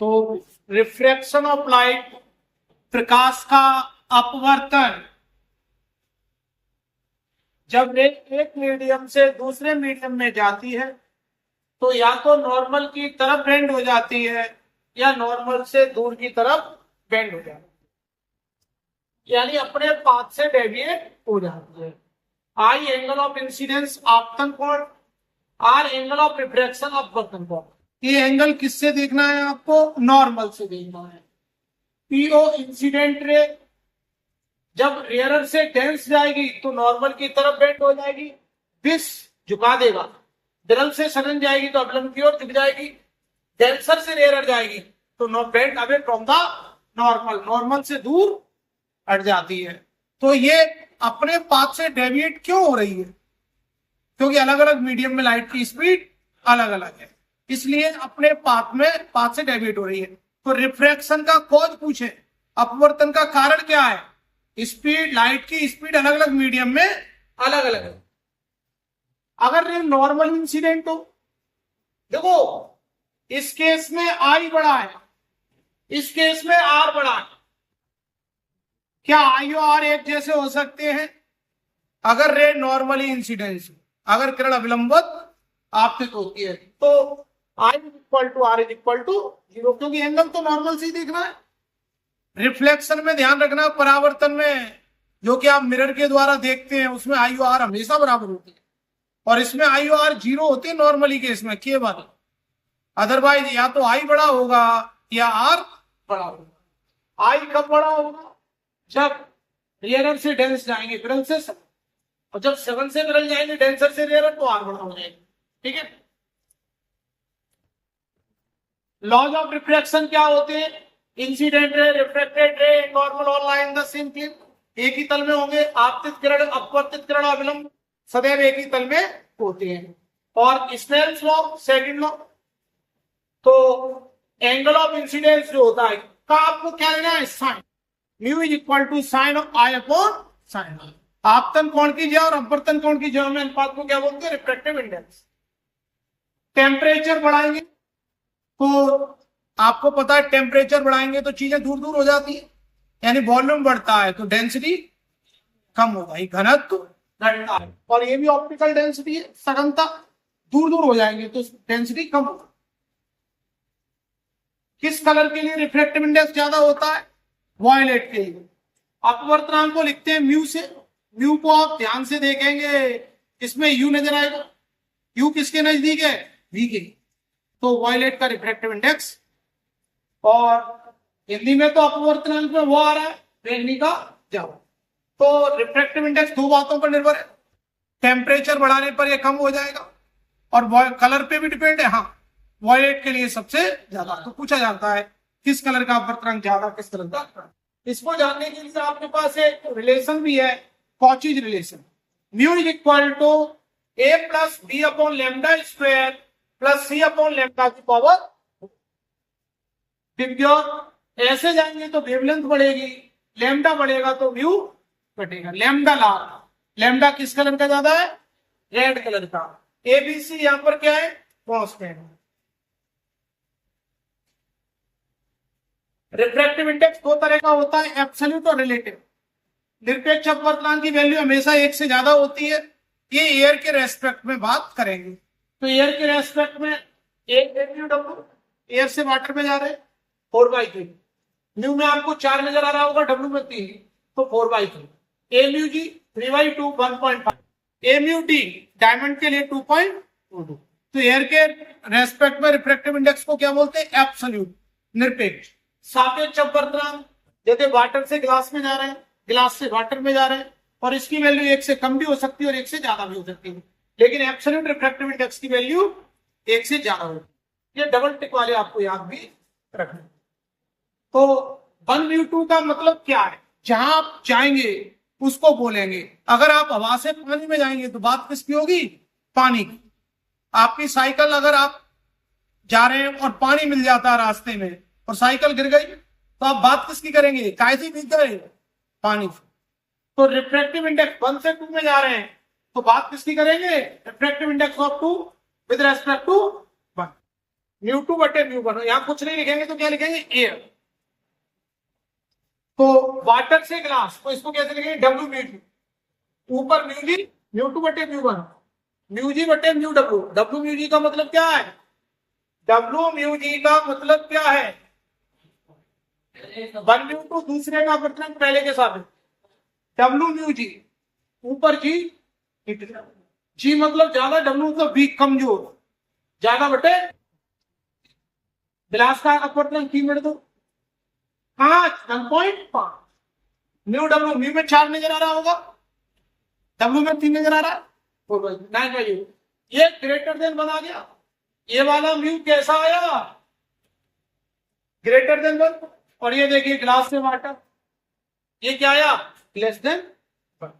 तो refraction of light, प्रकाश का अपवर्तन, जब रे एक मीडियम से दूसरे मीडियम में जाती है तो या तो नॉर्मल की तरफ बेंड हो जाती है या नॉर्मल से दूर की तरफ बेंड हो जाती है, यानी अपने पाथ से डेविएट हो जाती है। आई एंगल ऑफ इंसिडेंस आपतन कोण, आर एंगल ऑफ रिफ्रैक्शन अपवर्तन कोण। ये एंगल किससे देखना है आपको? नॉर्मल से देखना है। पीओ इंसिडेंट रे जब रेयरर से डेंस जाएगी तो नॉर्मल की तरफ बेंड हो जाएगी, दिस झुका देगा। विरल से सघन जाएगी तो अविलंब की ओर झुक जाएगी। डेंसर से रेयरर जाएगी तो no bend away from the normal, normal से दूर हट जाती है। तो ये अपने पाथ से डेविएट क्यों हो रही है? क्योंकि अलग अलग मीडियम में लाइट की स्पीड अलग अलग है, इसलिए अपने पाथ से डेविएट हो रही है। तो रिफ्रैक्शन का कॉज पूछे, अपवर्तन का कारण क्या है? स्पीड, लाइट की स्पीड अलग अलग मीडियम में अलग अलग है। अगर नॉर्मल इंसिडेंट हो, देखो इस केस में आई बड़ा है, इस केस में आर बड़ा है, क्या आई और आर एक जैसे हो सकते हैं? अगर रे नॉर्मली इंसिडेंस, अगर किरण अविलंबित आपतित होती है तो i equal to r is equal to 0, क्योंकि एंगल तो नॉर्मल से ही देखना है। रिफ्लेक्शन में ध्यान रखना, परावर्तन में जो कि आप मिरर के द्वारा देखते हैं उसमें आई और आर हमेशा बराबर होती है, और इसमें आई और आर 0 होती है नॉर्मली केस में केवल। अदरवाइज या तो आई बड़ा होगा या आर बड़ा होगा। आई कब बड़ा होगा? जब रेयरर से डेंस जाएंगे विरल से सघन, और जब सघन से विरल जाएंगे डेंसर से रेयरर तो आर बड़ा हो जाएगा। ठीक है। लॉज ऑफ रिफ्रैक्शन क्या होते हैं? Incident ray, refracted ray, normal all line the same plane, एक ही तल में होंगे। आपतित किरण, अपवर्तित किरण, अविलंब सदैव एक ही तल में होते हैं। और स्नेल्स लॉ, सेकंड लॉ, तो एंगल ऑफ इंसिडेंस जो होता है का आपको क्या लेना है? Sine. Mu is equal to sine of i upon sine i. आपतन कोण की जगह और अपवर्तन कोण की जगह में अनुपात को क्या बोलते हैं? Refractive index. टेम्परेचर बढ़ाएंगे तो आपको पता है टेम्परेचर बढ़ाएंगे तो चीजें दूर दूर हो जाती है, यानी वॉल्यूम बढ़ता है तो डेंसिटी कम होगा, घनत्व घटता है। और ये भी ऑप्टिकल डेंसिटी है, सघनता, दूर दूर हो जाएंगे तो डेंसिटी कम होगा। किस कलर के लिए रिफ्रैक्टिव इंडेक्स ज्यादा होता है? वॉयलेट के लिए। अपवर्तनांक को लिखते हैं म्यू से। म्यू को आप ध्यान से देखेंगे, इसमें यू नजर आएगा। यू किसके नजदीक है? वी के। तो वॉयलेट का रिफ्रैक्टिव इंडेक्स। और हिंदी में तो अपवर्तनांक में वो आ रहा है, बेगनी का ज्यादा। तो रिफ्रैक्टिव इंडेक्स दो बातों पर निर्भर है, टेम्परेचर बढ़ाने पर ये कम हो जाएगा और कलर पे भी डिपेंड है। हाँ, वॉयलेट के लिए सबसे ज्यादा। तो पूछा जाता है किस कलर का अपवर्तनांक ज्यादा, किस कलर का। इसको जानने के लिए आपके पास एक रिलेशन भी है, Cauchy's relation. Mu is equal to A plus B upon lambda square plus C upon lambda की पावर। ऐसे जाएंगे तो वेवलेंथ बढ़ेगी, लैम्डा बढ़ेगा तो म्यू घटेगा। लैम्डा लार्ज, लैम्डा किस कलर का ज्यादा है? रेड कलर का। एबीसी यहां पर क्या है? कांस्टेंट। रिफ्रैक्टिव इंडेक्स दो तरह का होता है, एब्सोल्यूट और रिलेटिव। निरपेक्ष अपवर्तनांक की वैल्यू हमेशा एक से ज्यादा होती है। ये एयर के रेस्पेक्ट में बात करेंगे। तो एयर के रेस्पेक्ट में एक डब्ल्यू, एयर से वाटर में जा रहे हैं 4/3। म्यू में आपको 4 नजर आ रहा होगा, डब्ल्यू में 3, तो 4/3। ए म्यू जी 3/2 1.5। ए म्यू डी डायमंड के लिए 2.22। तो एयर के रेस्पेक्ट में रिफ्रैक्टिव इंडेक्स को क्या बोलते हैं? एब्सोल्यूट, निरपेक्ष। सापेक्ष अपवर्तनांक, जैसे वाटर से ग्लास में जा रहे हैं, ग्लास से वाटर में जा रहे हैं, और इसकी वैल्यू एक से कम भी हो सकती है और एक से ज्यादा भी हो सकती है, लेकिन एब्सोल्यूट रिफ्रैक्टिव इंडेक्स की वैल्यू एक से ज्यादा होती है। ये डबल टिक वाले आपको याद भी रखना। तो 1/2 का मतलब क्या है? जहां आप जाएंगे उसको बोलेंगे। अगर आप हवा से पानी में जाएंगे तो बात किसकी होगी? पानी की। आपकी साइकिल, अगर आप जा रहे हैं और पानी मिल जाता है रास्ते में और साइकिल गिर गई तो आप बात किसकी करेंगे? कैसी भीग गए? पानी। तो रिफ्रैक्टिव इंडेक्स 1 से 2 में जा रहे हैं तो बात किसकी करेंगे? Refractive index of 2 with respect to 1। म्यू2 बटे म्यू1। यहां कुछ नहीं लिखेंगे तो क्या लिखेंगे, एयर। तो वाटर से ग्लास, तो इसको कैसे लिखेंगे, डब्ल्यू म्यू2, ऊपर म्यू जी, म्यू2 बटे म्यू1, म्यू जी बटे म्यू डब्ल्यू। डब्ल्यू म्यू जी का मतलब क्या है, डब्ल्यू म्यू जी का मतलब क्या है, 1 म्यू2 दूसरे का अपवर्तनांक पहले के साथ, डब्ल्यू म्यू जी, ऊपर जी, जी मतलब ज्यादा, डब्ल्यू मतलब वीक, कमजोर, ज्यादा बटे ग्लास का अपवर्तनांक 3 बटे 2, 1.5 म्यू डब्ल्यू। म्यू में 4 नजर आ रहा होगा, डब्ल्यू में 3 नजर आ रहा है, 4/9। ये ग्रेटर देन बना गया। ये वाला म्यू कैसा आया, ग्रेटर देन 1। और ये देखिए ग्लास से वाटर, ये क्या आया, less than 1।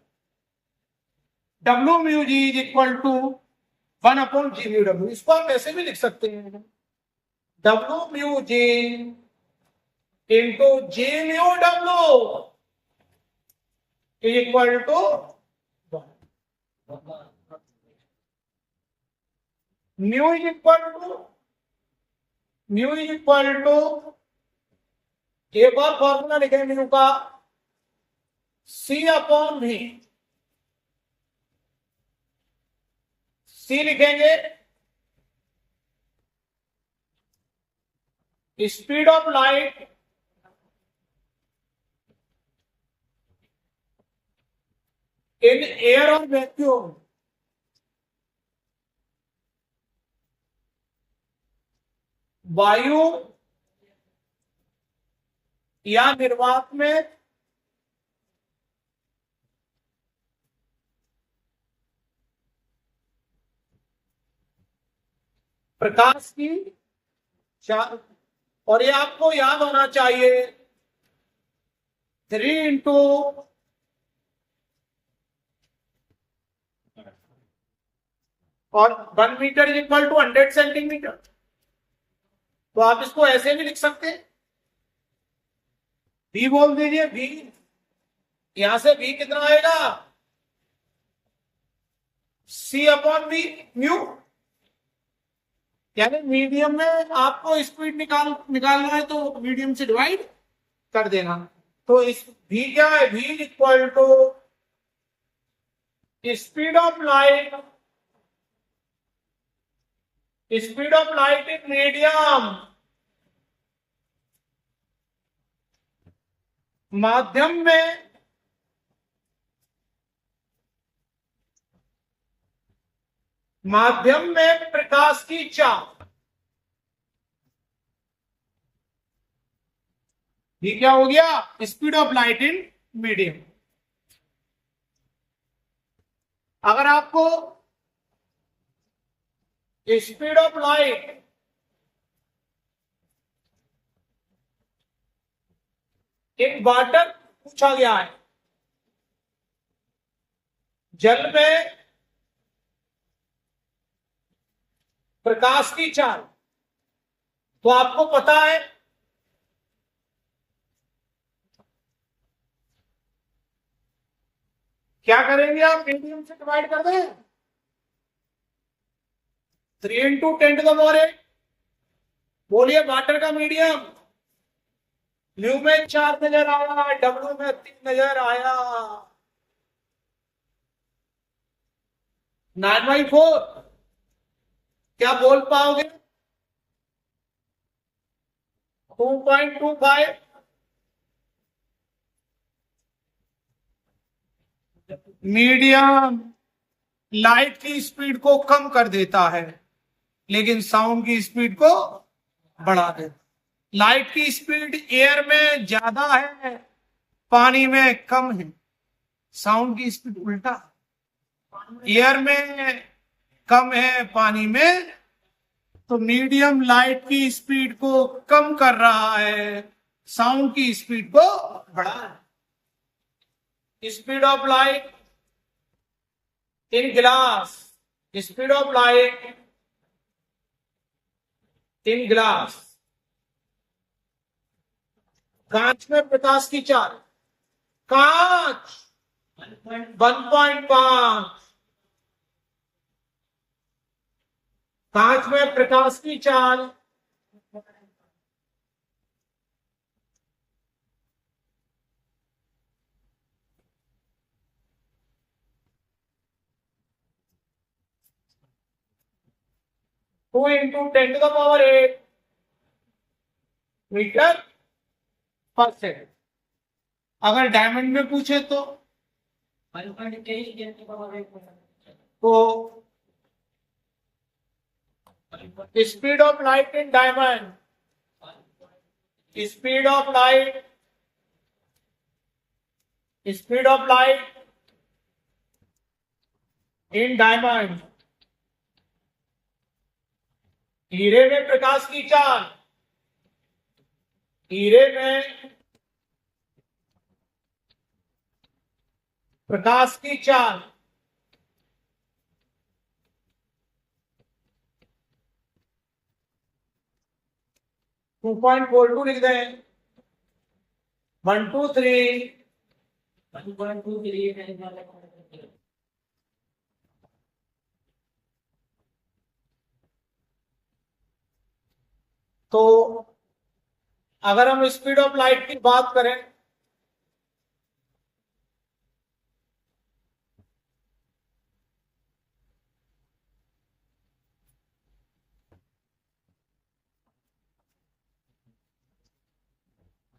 W mu G is equal to 1/g mu W. इसको आप ऐसे भी लिख सकते हैं, W mu G into G mu W is equal to 1। Mu is equal to एक और फॉर्मूला लिखें म्यू का, C/V। सी लिखेंगे speed of light in air और वैक्यूम, वायु या निर्वात में प्रकाश की चाल। और ये आपको याद होना चाहिए, 3 इंटू और 1 metre is equal to 100 centimetre. तो आप इसको ऐसे भी लिख सकते हैं, V बोल दीजिए, V, यहां से V कितना आएगा, C/V म्यू। यानी मीडियम में आपको स्पीड निकालना है तो मीडियम से डिवाइड कर देना। तो इस V क्या है, V equal to speed of light in medium, माध्यम में प्रकाश की चाल। ये क्या हो गया, speed of light in medium. अगर आपको speed of light in water पूछा गया है, जल में प्रकाश की चाल, तो आपको पता है क्या करेंगे, आप मीडियम से डिवाइड कर दें, 3 इंटू 10⁻8। बोलिए वाटर का मीडियम, म्यू में 4 नजर आया, डब्ल्यू में 3 नजर आया, 9/4 क्या बोल पाओगे, 2.25। मीडियम लाइट की स्पीड को कम कर देता है, लेकिन साउंड की स्पीड को बढ़ा देता। लाइट की स्पीड एयर में ज्यादा है, पानी में कम है। साउंड की स्पीड उल्टा, एयर में कम है, पानी में। तो मीडियम लाइट की स्पीड को कम कर रहा है, साउंड की स्पीड को बढ़ा रहा है। Speed of light in glass, speed of light in glass, कांच में प्रकाश की चाल, कांच 1.5, कांच में प्रकाश की चाल 2 इंटू 10⁸ मीटर पर सेकेंड। अगर डायमंड में पूछे तो 1.8 speed of light in diamond, speed of light, speed of light in diamond, हीरे में प्रकाश की चाल, हीरे में प्रकाश की चाल 2.42 लिख दें। 1 2 3 तो अगर हम स्पीड ऑफ लाइट की बात करें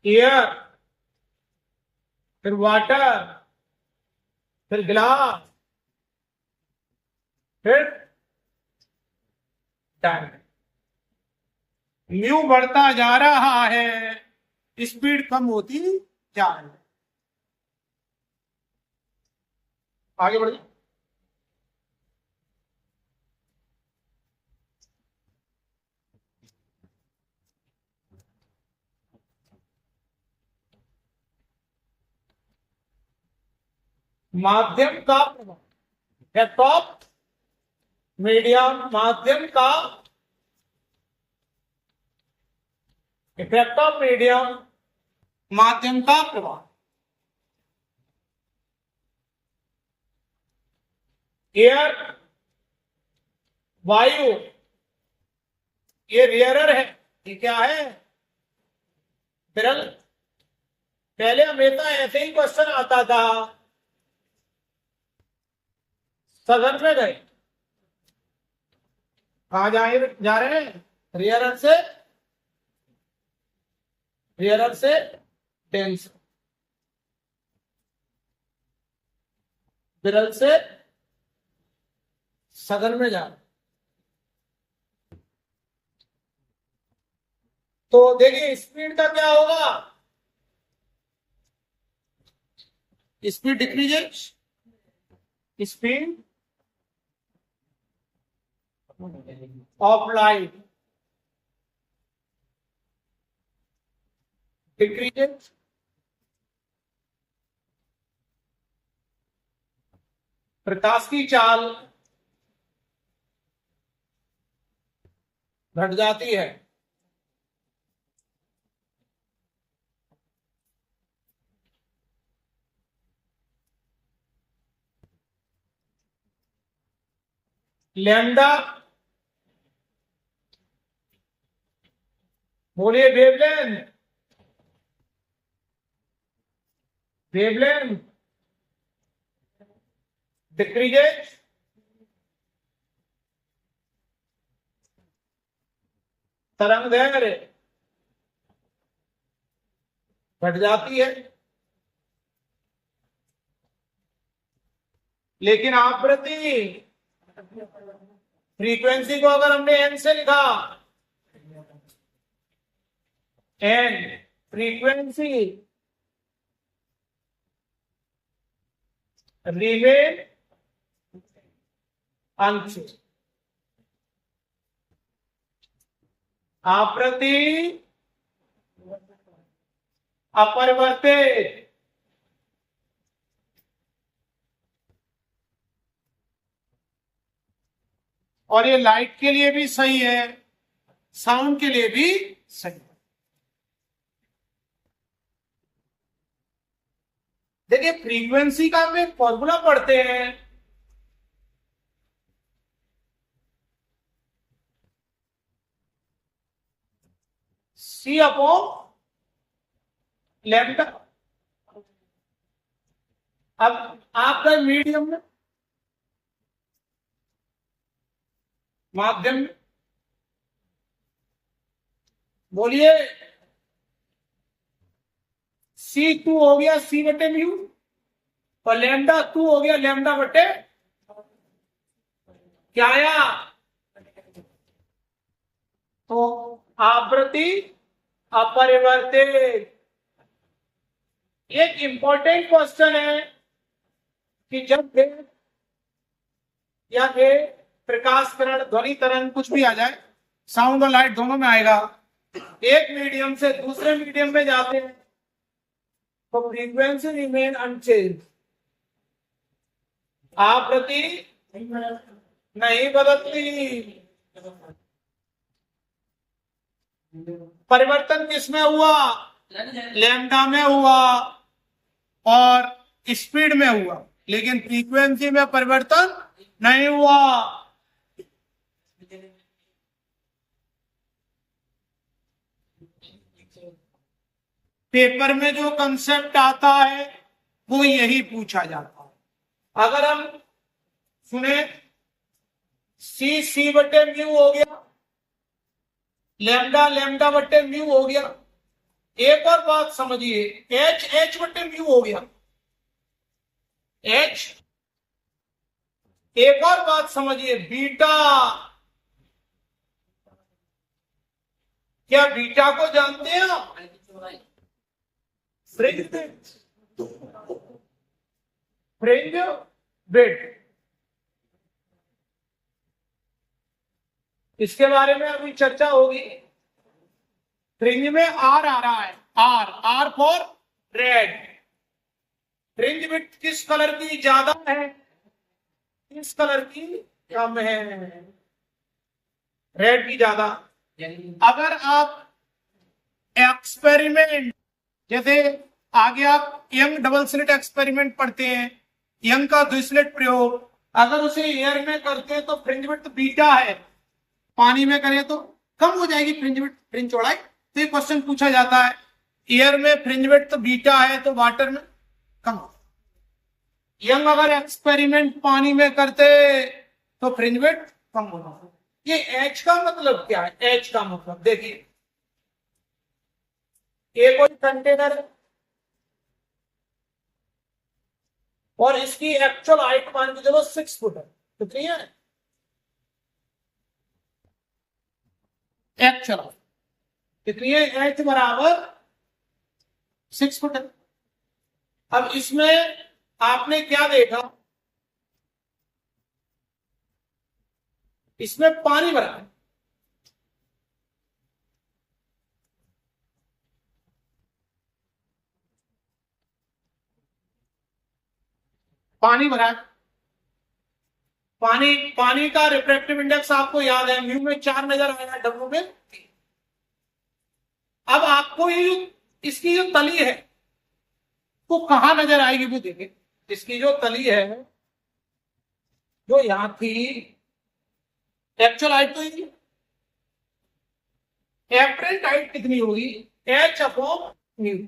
एयर, फिर वाटर, फिर ग्लास, फिर डायमंड, म्यू बढ़ता जा रहा है, स्पीड कम होती जा रही है। आगे बढ़िए। माध्यम का प्रभाव, लैपटॉप मीडियम, माध्यम का इफेक्ट ऑफ मीडियम, माध्यम का प्रभाव। एयर, वायु, ये रेयरर है, ये क्या है, विरल। पहले हमेशा ऐसे ही क्वेश्चन आता था, सदन में गए, कहा जा रहे हैं, रेयरर से डेंस, विरल से सदन में जा रहे। तो देखिए स्पीड का क्या होगा, speed decreases, speed of light decreases, प्रकाश की चाल घट जाती है। लैम्डा, बोलिए वेवलेंथ, वेवलेंथ डिक्रीजेज, तरंग दैर्घ्य घट जाती है। लेकिन आवृत्ति, फ्रीक्वेंसी को अगर हमने एन से लिखा, एन फ्रीक्वेंसी रिमेन अनचेंज, आवृत्ति अपरिवर्तित। और ये लाइट के लिए भी सही है, साउंड के लिए भी सही है। देखिए फ्रीक्वेंसी का हम एक फॉर्मूला पढ़ते हैं, सी अपॉन लैम्डा। अब आपका मीडियम में, माध्यम में, बोलिए। C2 हो गया C बटे म्यू, और λ2 हो गया λ बटे क्या आया? तो आवृत्ति अपरिवर्तित। एक इंपॉर्टेंट क्वेश्चन है कि जब वेग या वेग, प्रकाश किरण, ध्वनि तरंग, कुछ भी आ जाए, साउंड और लाइट दोनों में आएगा, एक मीडियम से दूसरे मीडियम में जाते हैं तो फ्रीक्वेंसी रिमेन अनचेंज, आवृत्ति नहीं बदलती। परिवर्तन किसमें हुआ? लैम्डा में हुआ और स्पीड में हुआ, लेकिन फ्रीक्वेंसी में परिवर्तन नहीं हुआ। पेपर में जो कंसेप्ट आता है वो यही पूछा जाता है। अगर हम सुने C बटे म्यू हो गया, लैम्डा बटे म्यू हो गया। एक और बात समझिए, H बटे म्यू हो गया, H। एक और बात समझिए, बीटा। क्या बीटा को जानते हैं आप? Fringe bit. इसके बारे में अभी चर्चा होगी। फ्रिंज में आर आ रहा है, R for red. Fringe width किस कलर की ज्यादा है, किस कलर की कम है? रेड की ज्यादा। अगर आप एक्सपेरिमेंट, जैसे आगे आप यंग डबल स्लिट एक्सपेरिमेंट पढ़ते हैं, यंग का द्विस्लिट प्रयोग, अगर उसे एयर में करते हैं तो फ्रिंज विड्थ बीटा है, पानी में करें तो कम हो जाएगी फ्रिंज चौड़ाई। तो ये क्वेश्चन पूछा जाता है, एयर में फ्रिंज विड्थ बीटा है तो वाटर में कम हो। यंग अगर एक्सपेरिमेंट पानी में करते तो फ्रिंज विड्थ कम होना। ये एच का मतलब क्या है? एच का मतलब देखिए, ये कोई कंटेनर है और इसकी एक्चुअल हाइट मान के चलो 6 फुट है, कितनी है एक्चुअल? कितनी है? एच बराबर 6 फुट है। अब इसमें आपने क्या देखा, इसमें पानी भरा है, पानी भरा है। पानी का रिफ्रैक्टिव इंडेक्स आपको याद है, म्यू में 4 नजर आएगा, डब्ल्यू में 3। अब आपको ये इसकी जो तली है वो कहां नजर आएगी वो देखिए। इसकी जो तली है, जो यहां थी, एक्चुअल हाइट तो ये, एवरेज हाइट कितनी होगी? H upon mu.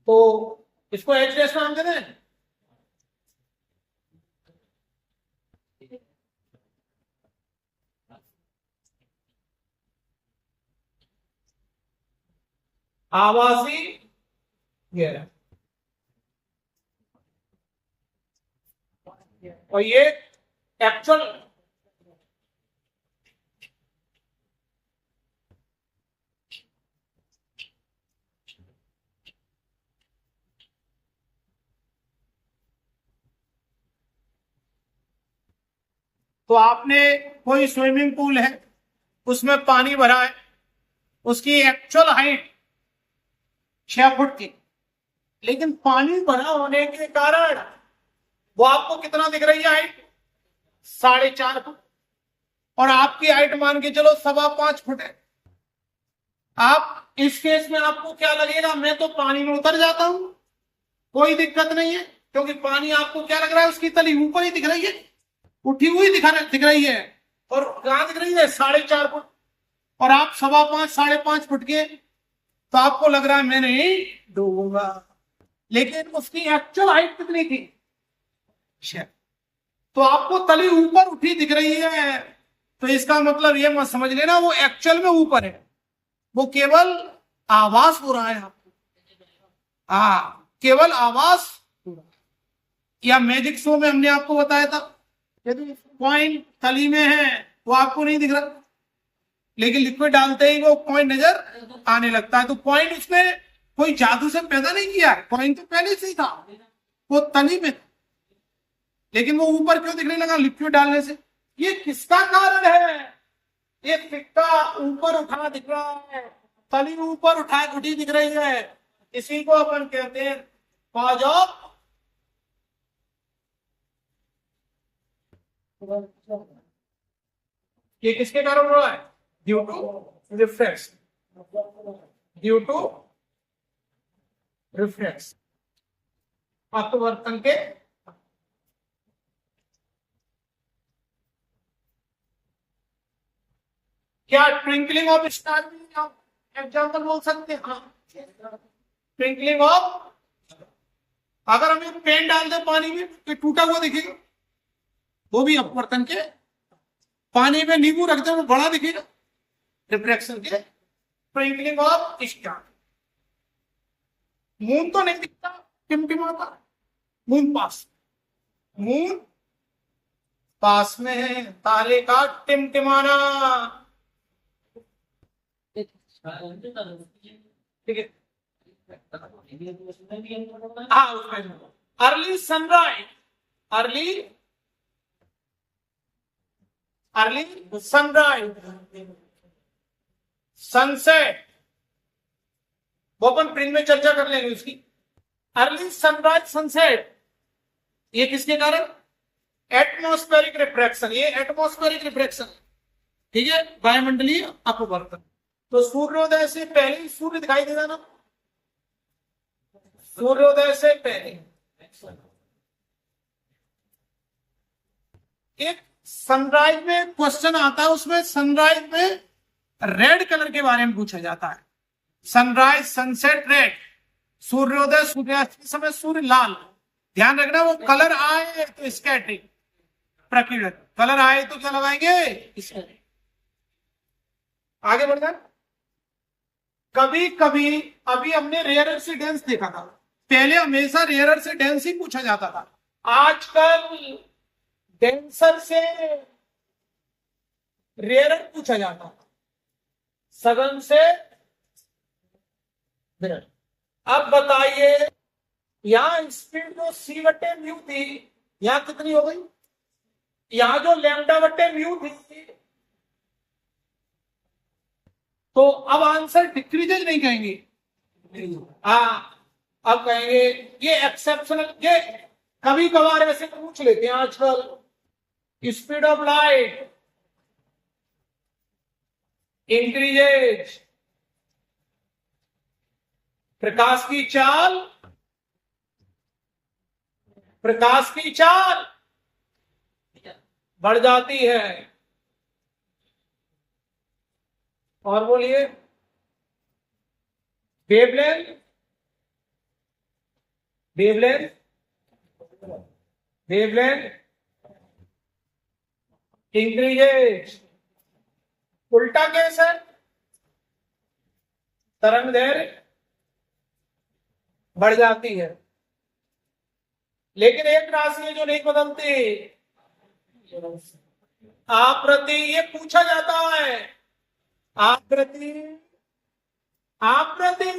तो इसको एच डैश नाम दे दें। आवासी गैर, और ये एक्चुअल तो आपने कोई स्विमिंग पूल है, उसमें पानी भरा है, उसकी एक्चुअल हाइट 6 फुट की, लेकिन पानी भरा होने के कारण वो आपको कितना दिख रही है हाइट? 4.5 फुट। और आपकी हाइट मान के चलो 5.25 फुट है। आप इस केस में आपको क्या लगेगा? मैं तो पानी में उतर जाता हूं, कोई दिक्कत नहीं है, क्योंकि पानी आपको क्या लग रहा है, उसकी तली ऊपर ही दिख रही है, उठी हुई दिख रही है। और कहां दिख रही है? 4.5 फुट। और आप 5.25 साढ़े 5 फुट के तो आपको लग रहा है मैं नहीं डूबूंगा, लेकिन उसकी एक्चुअल हाइट कितनी थी? तो आपको तली ऊपर उठी दिख रही है, तो इसका मतलब ये मत समझ लेना वो एक्चुअल में ऊपर है, वो केवल आभास हो रहा है आपको। हाँ, केवल आभास हो रहा है। या मैजिक शो में हमने आपको बताया था, यदि पॉइंट तली में है वो आपको नहीं दिख रहा, लेकिन लिक्विड डालते ही वो पॉइंट नजर आने लगता है। तो पॉइंट उसने कोई जादू से पैदा नहीं किया है, पॉइंट तो पहले से ही था, वो तली में, लेकिन वो ऊपर क्यों दिखने लगा? लिक्विड डालने से। ये किसका कारण है? ये सिक्का ऊपर उठा दिख रहा है, तली ऊपर उठी दिख रही है, इसी को अपन कहते हैं कॉज ऑफ ये किसके कारण हो रहा है? Due to reflex, due to reflex, अपवर्तन के। क्या ट्विंकलिंग ऑफ स्टार भी आप एग्जाम्पल बोल सकते हैं? ट्विंकलिंग ऑफ, अगर हम एक पेन डाल दें पानी में तो टूटा हुआ दिखेगा, वो भी अपवर्तन के। पानी में नींबू रख दे वो बड़ा दिखेगा, रिफ्रैक्शन के। Twinkling of star. मून तो नहीं दिखता, टिमटिमाता, मून पास, मून पास में है, तारे का टिमटिमाना। ठीक है, हाँ उसमें early sunrise, early sunrise, sunset, वो अपन प्रिंट में चर्चा कर लेंगे उसकी। अर्ली सनराइज सनसेट, ये किसके कारण? एटमॉस्फेरिक रिफ्रैक्शन, ये एटमॉस्फेरिक रिफ्रैक्शन, ठीक है, वायुमंडलीय अपवर्तन। तो सूर्योदय से पहले ही सूर्य दिखाई देगा ना, सूर्योदय से पहले। एक सनराइज में क्वेश्चन आता है, उसमें सनराइज में रेड कलर के बारे में पूछा जाता है। सनराइज सनसेट रेड, सूर्योदय सूर्यास्त के समय सूर्य लाल। ध्यान रखना वो कलर आए तो स्कैटरिंग, प्रकीर्णन, कलर आए तो क्या लगाएंगे? आगे बढ़ना। कभी कभी अभी हमने रेयरर से डेंस देखा था, पहले हमेशा रेयरर से डेंस ही पूछा जाता था, आजकल डेंसर से रेयरर पूछा जाता है, सघन से रेयर। अब बताइए, यहां स्पीड जो सी बटे म्यू थी, यहां कितनी हो गई? यहां जो लैम्डा बटे म्यू थी, तो अब आंसर डिक्रीजेज नहीं कहेंगे, अब कहेंगे ये एक्सेप्शनल। ये कभी कभार ऐसे पूछ लेते हैं आजकल, स्पीड ऑफ लाइट इंक्रीजेज, प्रकाश की चाल, प्रकाश की चाल बढ़ जाती है। और बोलिए, वेवलेंथ, वेवलेंथ, वेवलेंथ इंक्रीजेज। उल्टा केस है, तरंग दैर्घ्य बढ़ जाती है, लेकिन एक राशि है जो नहीं बदलती, आप्रति। ये पूछा जाता है, आप्रति, आप्रति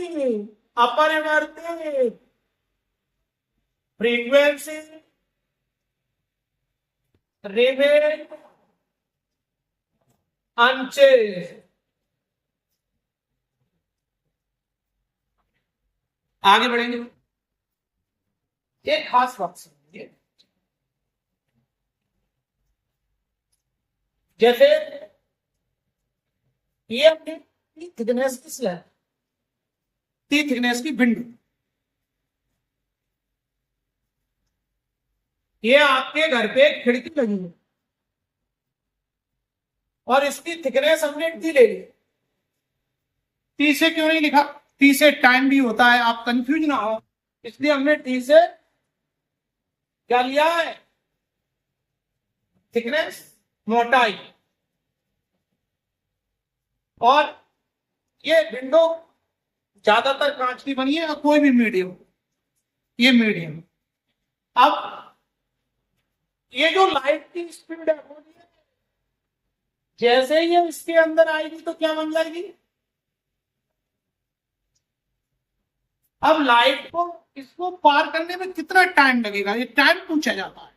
अपरिवर्तित फ्रीक्वेंसी रिमेन अनचेंज्ड। आगे बढ़ेंगे, एक खास बात समझिए, जैसे ये अपनी थिकनेस की स्लैब, थिकनेस की बिंदु, ये आपके घर पे खिड़की लगी है और इसकी थिकनेस हमने टी ले ली। टी से क्यों नहीं लिखा? टी से टाइम भी होता है, आप कंफ्यूज ना हो, इसलिए हमने टी से क्या लिया है, थिकनेस, मोटाई। और ये विंडो ज्यादातर कांच की बनी है, और कोई भी मीडियम, ये मीडियम। अब ये जो लाइट की स्पीड है, जैसे ही ये इसके अंदर आएगी तो क्या बन जाएगी, अब लाइट को इसको पार करने में कितना टाइम लगेगा, ये टाइम पूछा जाता है,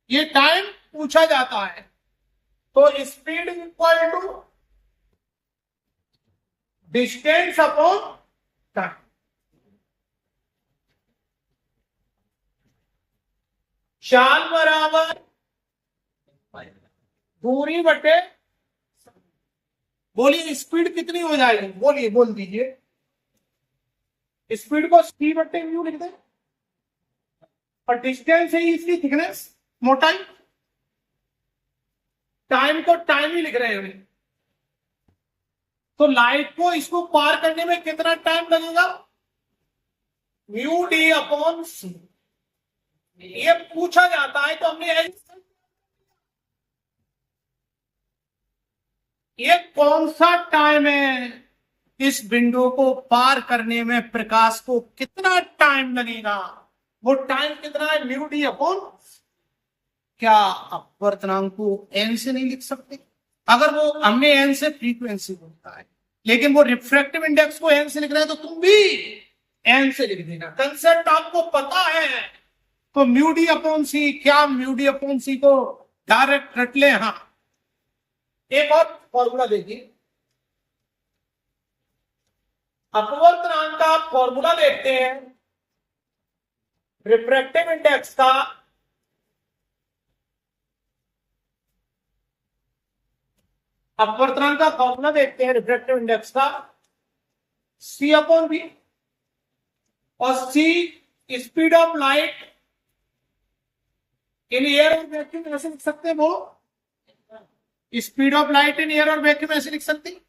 ये टाइम पूछा जाता है। तो speed equal to distance upon time. चाल बराबर दूरी बटे, बोलिए स्पीड कितनी हो जाएगी, बोलिए, बोल दीजिए। स्पीड को सी बटे म्यू लिख दें, और डिस्टेंस है इसकी थिकनेस, मोटाई। टाइम को टाइम ही लिख रहे हैं हम। तो लाइट को इसको पार करने में कितना टाइम लगेगा, म्यू डी अपॉन सी। ये पूछा जाता है तो हमने ये कौन सा टाइम है, इस विंडो को पार करने में प्रकाश को कितना टाइम लगेगा, वो टाइम कितना है, म्यू डी अपॉन। क्या अपवर्तनांक को एन से नहीं लिख सकते, अगर वो हमने एन से फ्रीक्वेंसी बोलता है, लेकिन वो रिफ्रैक्टिव इंडेक्स को एन से लिख रहे हैं, तो तुम भी एन से लिख देना, कंसेप्ट आपको पता है। तो म्यू डी अपॉन सी, क्या म्यू डी अपॉन सी को डायरेक्ट रट ले। हाँ, एक और फॉर्मूला देखिए, अपवर्तनांक का फॉर्मूला देखते हैं, रिफ्रैक्टिव इंडेक्स का अपवर्तनांक का फॉर्मूला देखते हैं, रिफ्रैक्टिव इंडेक्स का सी अपॉन बी, और c speed of light in air और वैक्यूम ऐसे लिख सकते हैं, वो speed of light in air और वैक्यूम ऐसे लिख सकते हैं।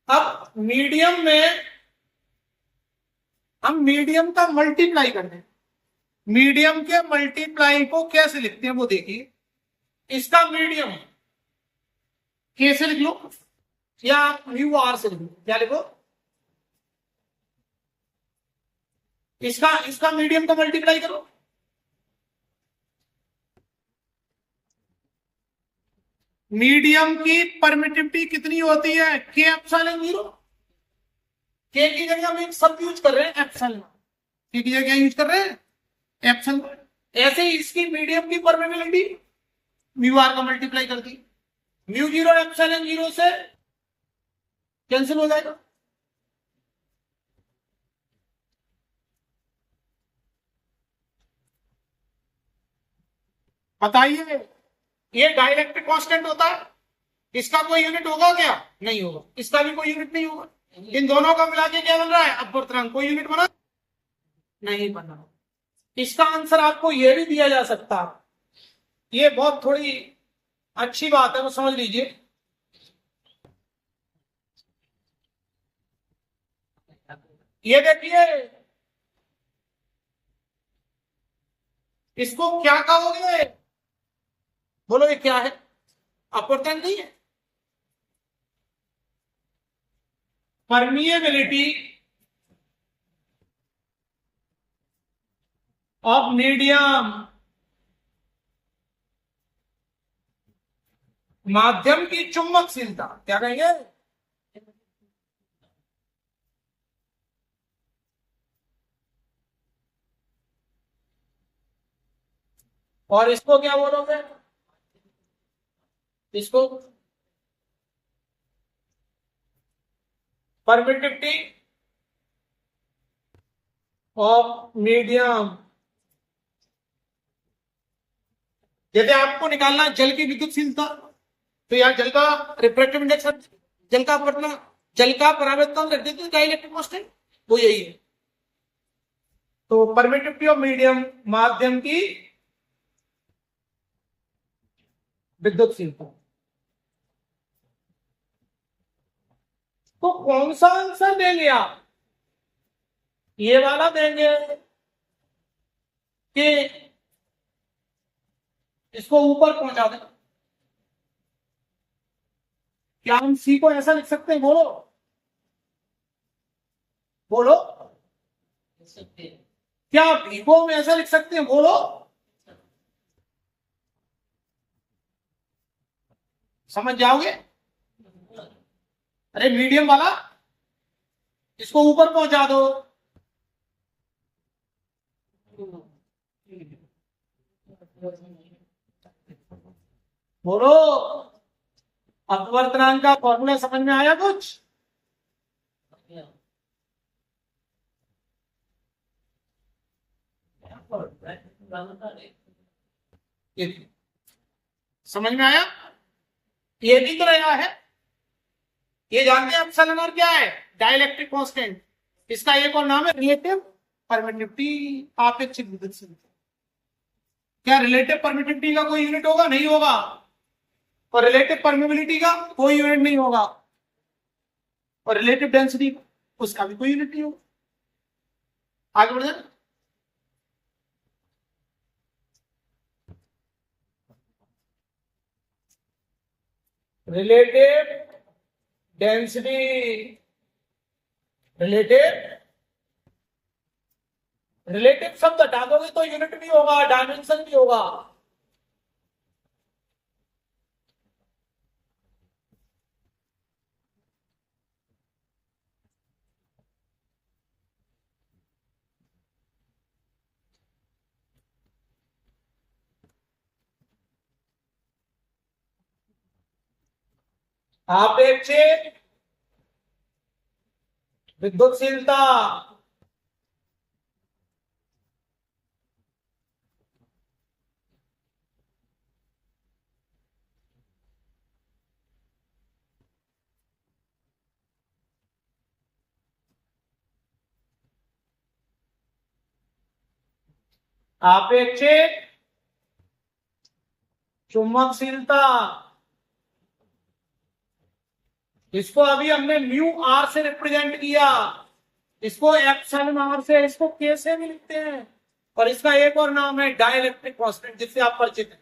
अब मीडियम में हम मीडियम का मल्टीप्लाई करते हैं, मीडियम के मल्टीप्लाई को कैसे लिखते हैं वो देखिए। इसका मीडियम कैसे लिख लो, या म्यू आर से लिख लो, क्या लिखो, इसका मीडियम का मल्टीप्लाई करो, मीडियम की परमिटिविटी कितनी होती है, के एप्सिलॉन 0। के की जगह हम एक शब्द यूज कर रहे हैं एप्सिलॉन, के की जगह यूज कर रहे हैं एप्सिलॉन। ऐसे ही इसकी मीडियम की परमिटिविटी म्यू आर का मल्टीप्लाई कर दी, म्यू 0 एप्सिलॉन 0 से कैंसिल हो जाएगा। बताइए, ये डाइलेक्ट्रिक कांस्टेंट होता है, इसका कोई यूनिट होगा क्या, नहीं होगा, इसका भी कोई यूनिट नहीं होगा, इन दोनों का मिला के क्या बन रहा है, अपवर्तनांक। कोई यूनिट बना नहीं बना। इसका आंसर आपको यह भी दिया जा सकता है, ये बहुत थोड़ी अच्छी बात है, वो समझ लीजिए। ये देखिए, इसको क्या कहोगे, बोलो ये क्या है, अपवर्तन नहीं है, परमिएबिलिटी ऑफ मीडियम, माध्यम की चुंबकशीलता, क्या कहेंगे, और इसको क्या बोलोगे, इसको परमिटिविटी ऑफ मीडियम। जैसे आपको निकालना जल की विद्युतशीलता, तो यार जल का रिफ्रैक्टिव इंडेक्स, जल का अपवर्तन, जल का परावर्तन रख देते डाइलेक्ट्रिक कांस्टेंट, वो यही है। तो परमिटिविटी ऑफ मीडियम, माध्यम की विद्युतशीलता। तो कौन सा आंसर देंगे आप? ये वाला देंगे कि इसको ऊपर पहुंचा दें? क्या हम सी को ऐसा लिख सकते हैं? बोलो बोलो, क्या बी को हम ऐसा लिख सकते हैं? बोलो, समझ जाओगे? अरे मीडियम वाला, इसको ऊपर पहुंचा दो। बोलो, अपवर्तनांक का फॉर्मूला समझ में आया कुछ? ये समझ में आया? ये दिख रहा है, ये जानते हैं एप्सिलॉन और क्या है? Dielectric constant. इसका एक और नाम है रिलेटिव परमिटिविटी, आपेक्षिक विद्युत। क्या रिलेटिव परमिटिविटी का कोई यूनिट होगा? नहीं होगा। और रिलेटिव परमिबिलिटी का कोई यूनिट नहीं होगा। और रिलेटिव डेंसिटी उसका भी कोई यूनिट नहीं होगा। आगे बढ़ जाए। रिलेटिव डेंसिटी, रिलेटिव शब्द हटा दोगे तो यूनिट भी होगा, डायमेंशन भी होगा। आपेक्षिक विद्युतशीलता, आपेक्षिक चुंबकशीलता, इसको अभी हमने म्यू आर से रिप्रेजेंट किया, इसको एप्सिलॉन आर से, इसको के से भी लिखते हैं। और इसका एक और नाम है डाइलेक्ट्रिक कांस्टेंट, जिससे आप परिचित हैं।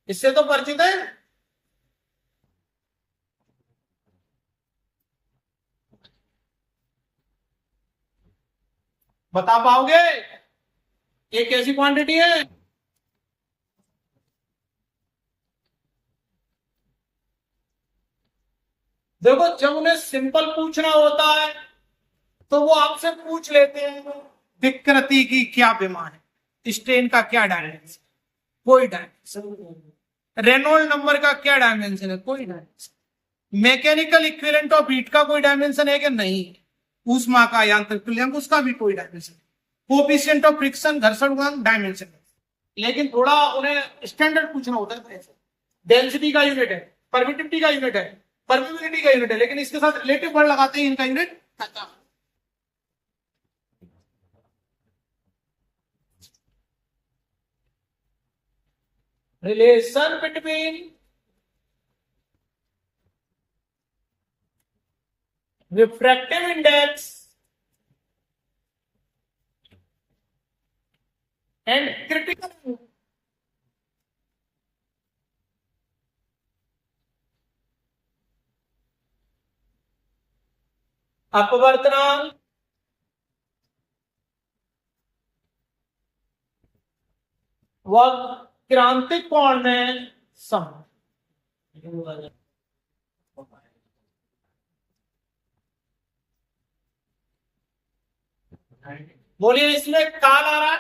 इससे तो परिचित है। बता पाओगे ये कैसी क्वांटिटी है? देखो, जब उन्हें सिंपल पूछना होता है तो वो आपसे पूछ लेते हैं विकृति की क्या विमा है, स्ट्रेन का क्या डायमेंशन, कोई डायमेंशन, रेनॉल्ड नंबर का क्या डायमेंशन है, कोई dimension, mechanical equivalent of heat का कोई डायमेंशन है कि नहीं, ऊष्मा का यांत्रिक तुल्यांक उसका भी कोई डायमेंशन, कोएफिशिएंट ऑफ फ्रिक्शन घर्षण गुणांक डायमेंशन है। लेकिन थोड़ा उन्हें स्टैंडर्ड पूछना होता है, डेंसिटी का यूनिट है, परमिटिविटी का यूनिट है, परमिबिलिटी का यूनिट है, लेकिन इसके साथ रिलेटिव वर्ड लगाते हैं, इनका यूनिट खत्म। Relation between refractive index and critical, अपवर्तनांक व क्रांतिक कोण में सम। बोलिए, इसमें काल आ रहा है,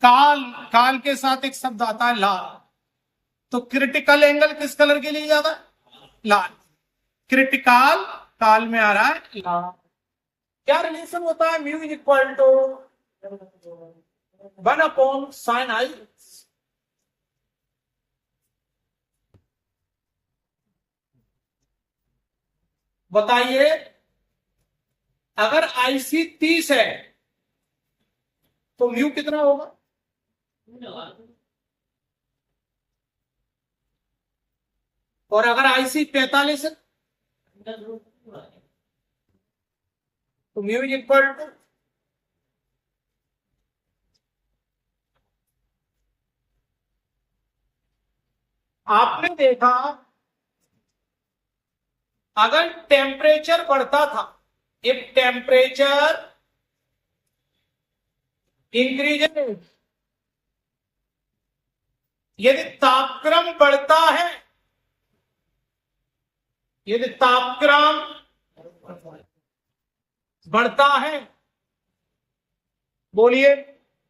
काल, काल के साथ एक शब्द आता है लाल। तो क्रिटिकल एंगल किस कलर के लिए ज्यादा? लाल। क्रिटिकल काल में आ रहा है लाल। क्या रिलेशन होता है? Mu is equal to 1/sin i। बताइए, अगर आईसी 30 है तो म्यू कितना होगा? और अगर IC 45 है तो म्यू इज इक्वल टू आपने देखा अगर टेम्परेचर बढ़ता था, इफ टेम्परेचर इंक्रीजेस, यदि तापक्रम बढ़ता है, यदि तापक्रम बढ़ता है, बोलिए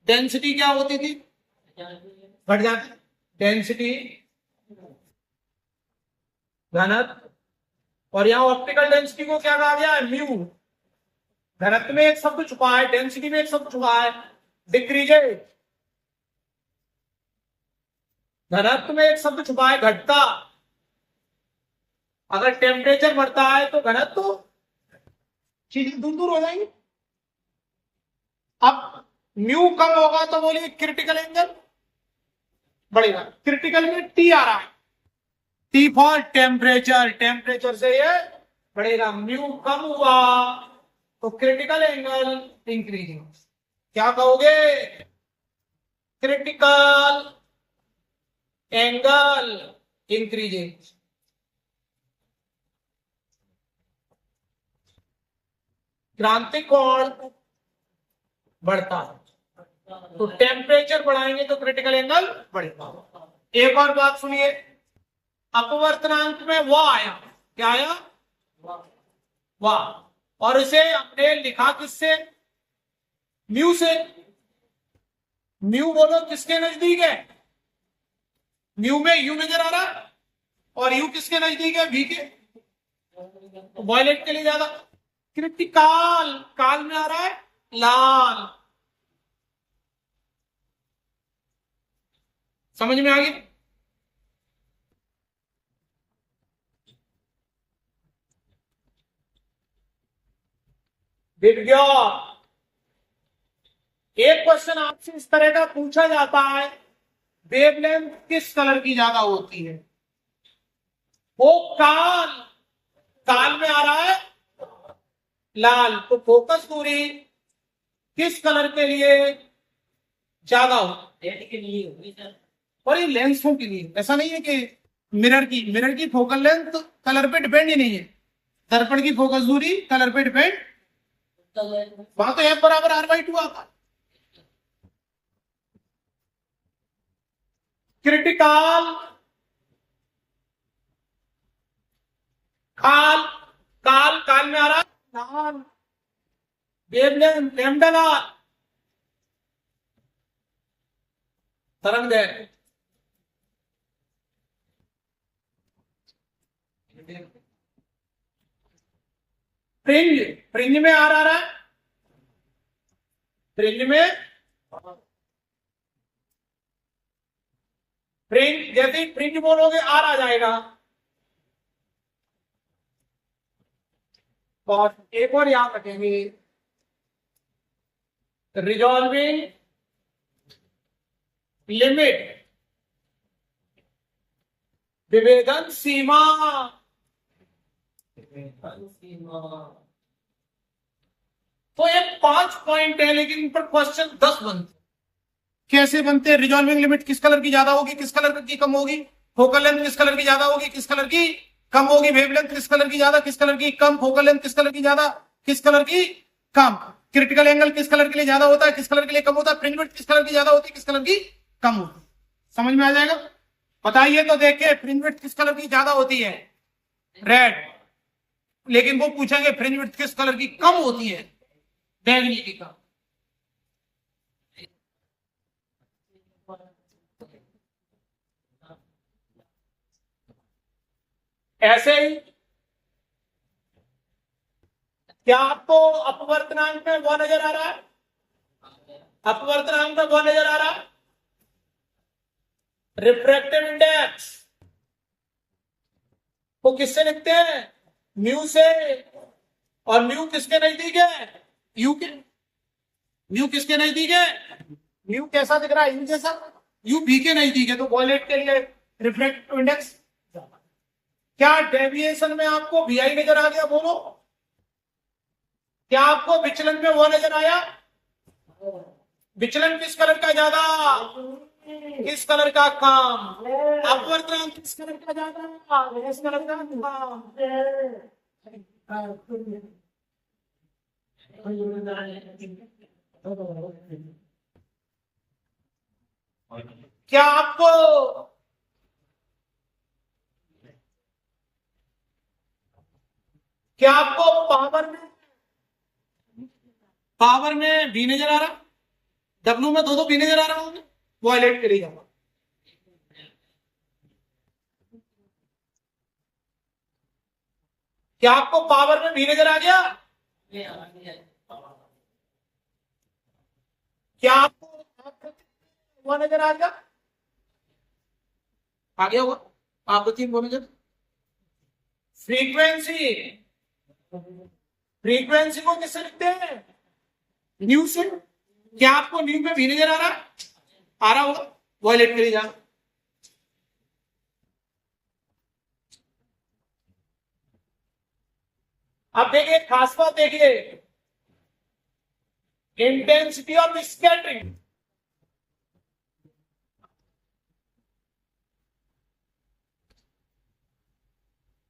डेंसिटी क्या होती थी? बढ़ जाती। डेंसिटी घनत्व, और यहां ऑप्टिकल डेंसिटी को क्या कहा गया है? म्यू। घनत्व में एक शब्द छुपा है, डेंसिटी में एक शब्द छुपा है, डिक्रीजेज। घनत्व में एक शब्द छुपा है, घटता। अगर टेम्परेचर बढ़ता है तो घनत्व चीजें दूर दूर हो जाएंगी। अब म्यू कम होगा तो बोलिए क्रिटिकल एंगल बढ़ेगा। क्रिटिकल में टी आ रहा है, टी फॉर टेम्परेचर, टेम्परेचर से ये बढ़ेगा। म्यू कम हुआ तो क्रिटिकल एंगल इंक्रीजिंग। क्या कहोगे? Critical angle increasing. क्रांतिक कोण बढ़ता है तो टेम्परेचर बढ़ाएंगे तो क्रिटिकल एंगल बढ़ेगा। एक और बात सुनिए, अपवर्तनांक में वाह आया, क्या आया? वाह। और इसे हमने लिखा किससे? म्यू से। म्यू बोलो किसके नजदीक है? म्यू में यू नजर आ रहा है और यू किसके नजदीक है? वी के। तो वॉयलेट के लिए ज्यादा। क्रिटिकल काल में आ रहा है लाल। समझ में आ गई? विज्ञान एक क्वेश्चन आपसे इस तरह का पूछा जाता है, वेवलेंथ किस कलर की ज्यादा होती है? वो काल, काल में आ रहा है लाल, तो फोकस दूरी किस कलर के लिए ज्यादा हो? रेड के लिए होगी सर। और ये लेंसों के लिए, ऐसा नहीं है कि मिरर की फोकल लेंथ कलर पे डिपेंड ही नहीं है। दर्पण की फोकस दूरी कलर पे डिपेंड, वहां तो F बराबर R/2 आता। क्रिटिकल काल, काल काल में आ रहा लाल, वेवलेंथ लैम्डा लाल, तरंग है। फ्रिंज, फ्रिंज में आर आ रहा है, फ्रिंज में फ्रिंज, जैसे फ्रिंज बोलोगे आर आ जाएगा। और एक और याद रखेंगे, रिजॉल्विंग लिमिट, विभेदन सीमा। तो ये 5 पॉइंट है, लेकिन इन पर क्वेश्चन 10 बनते। कैसे बनते हैं? रिजॉल्विंग लिमिट किस कलर की ज्यादा होगी, किस कलर की कम होगी? फोकल लेंथ किस कलर की ज्यादा होगी, किस कलर की कम होगी? वेवलेंथ किस कलर की ज्यादा, किस कलर की कम? फोकल लेंथ किस कलर की ज्यादा, किस कलर की कम? क्रिटिकल एंगल किस कलर के लिए ज्यादा होता है, किस कलर के लिए कम होता है? फ्रिंज विड्थ किस कलर की ज्यादा होती है, किस कलर की कम होती है? समझ में आ जाएगा? बताइए तो देखिए, फ्रिंज विड्थ किस कलर की ज्यादा होती है? रेड। लेकिन वो पूछेंगे फ्रिंज विड्थ किस कलर की कम होती है? बैंगनी की कम। ऐसे ही क्या आपको अपवर्तनांक में वो नजर आ रहा है? अपवर्तनांक में वो नजर आ रहा है? रिफ्रैक्टिव इंडेक्स को किससे लिखते हैं? म्यू से। और म्यू किसके नजदीक है? यू के। म्यू किसके नजदीक है? म्यू कैसा दिख रहा है? यू जैसा। यू भी के नजदीक है, तो वॉयलेट के लिए रिफ्रैक्टिव इंडेक्स। क्या डेविएशन में आपको VI नजर आ गया? बोलो, क्या आपको विचलन में वो नजर आया? विचलन किस कलर का ज्यादा, किस कलर का कम? अपवर्तन किस कलर का ज्यादा, किस कलर का कम? क्या आपको पावर में भी नजर आ रहा? डब्ल्यू में दो भी नजर आ रहा होगा, वो हाईलाइट करिएगा। क्या आपको पावर में भी नजर आ गया? क्या आपको वो नजर आ गया? आ गया होगा आवृत्ति वो नजर। फ्रीक्वेंसी, फ्रीक्वेंसी को किससे लिखते हैं? न्यू से। क्या आपको न्यू में भी नजर आ रहा? आ रहा होगा, वो हाईलाइट करिएगा। अब देखिए खास बात, देखिए इंटेंसिटी ऑफ स्कैटरिंग,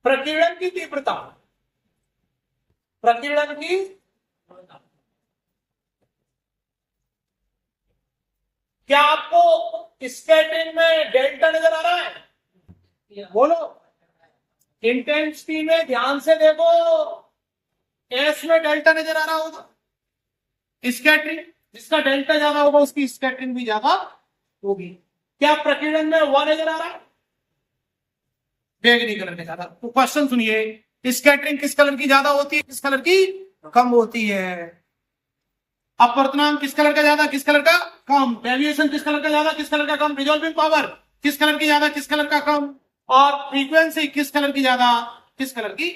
प्रकीर्णन की तीव्रता, प्रकीर्णन की क्या आपको स्कैटरिंग में डेल्टा नजर आ रहा है? बोलो, इंटेंसिटी में ध्यान से देखो, एस में डेल्टा नजर आ रहा होगा। स्कैटरिंग जिसका डेल्टा ज्यादा होगा उसकी स्कैटरिंग भी ज्यादा होगी। क्या प्रकीर्णन में वह नजर आ रहा है? बैगनी कलर का ज्यादा। तो क्वेश्चन सुनिए, स्कैटरिंग किस कलर की ज्यादा होती है, किस कलर की कम होती है? अपवर्तनांक किस कलर का ज्यादा, किस कलर का कम? डेविएशन किस कलर का ज्यादा, किस कलर का कम? रिजॉल्विंग पावर किस कलर की ज्यादा, किस कलर का कम? और फ्रीक्वेंसी किस कलर की ज्यादा, किस कलर की?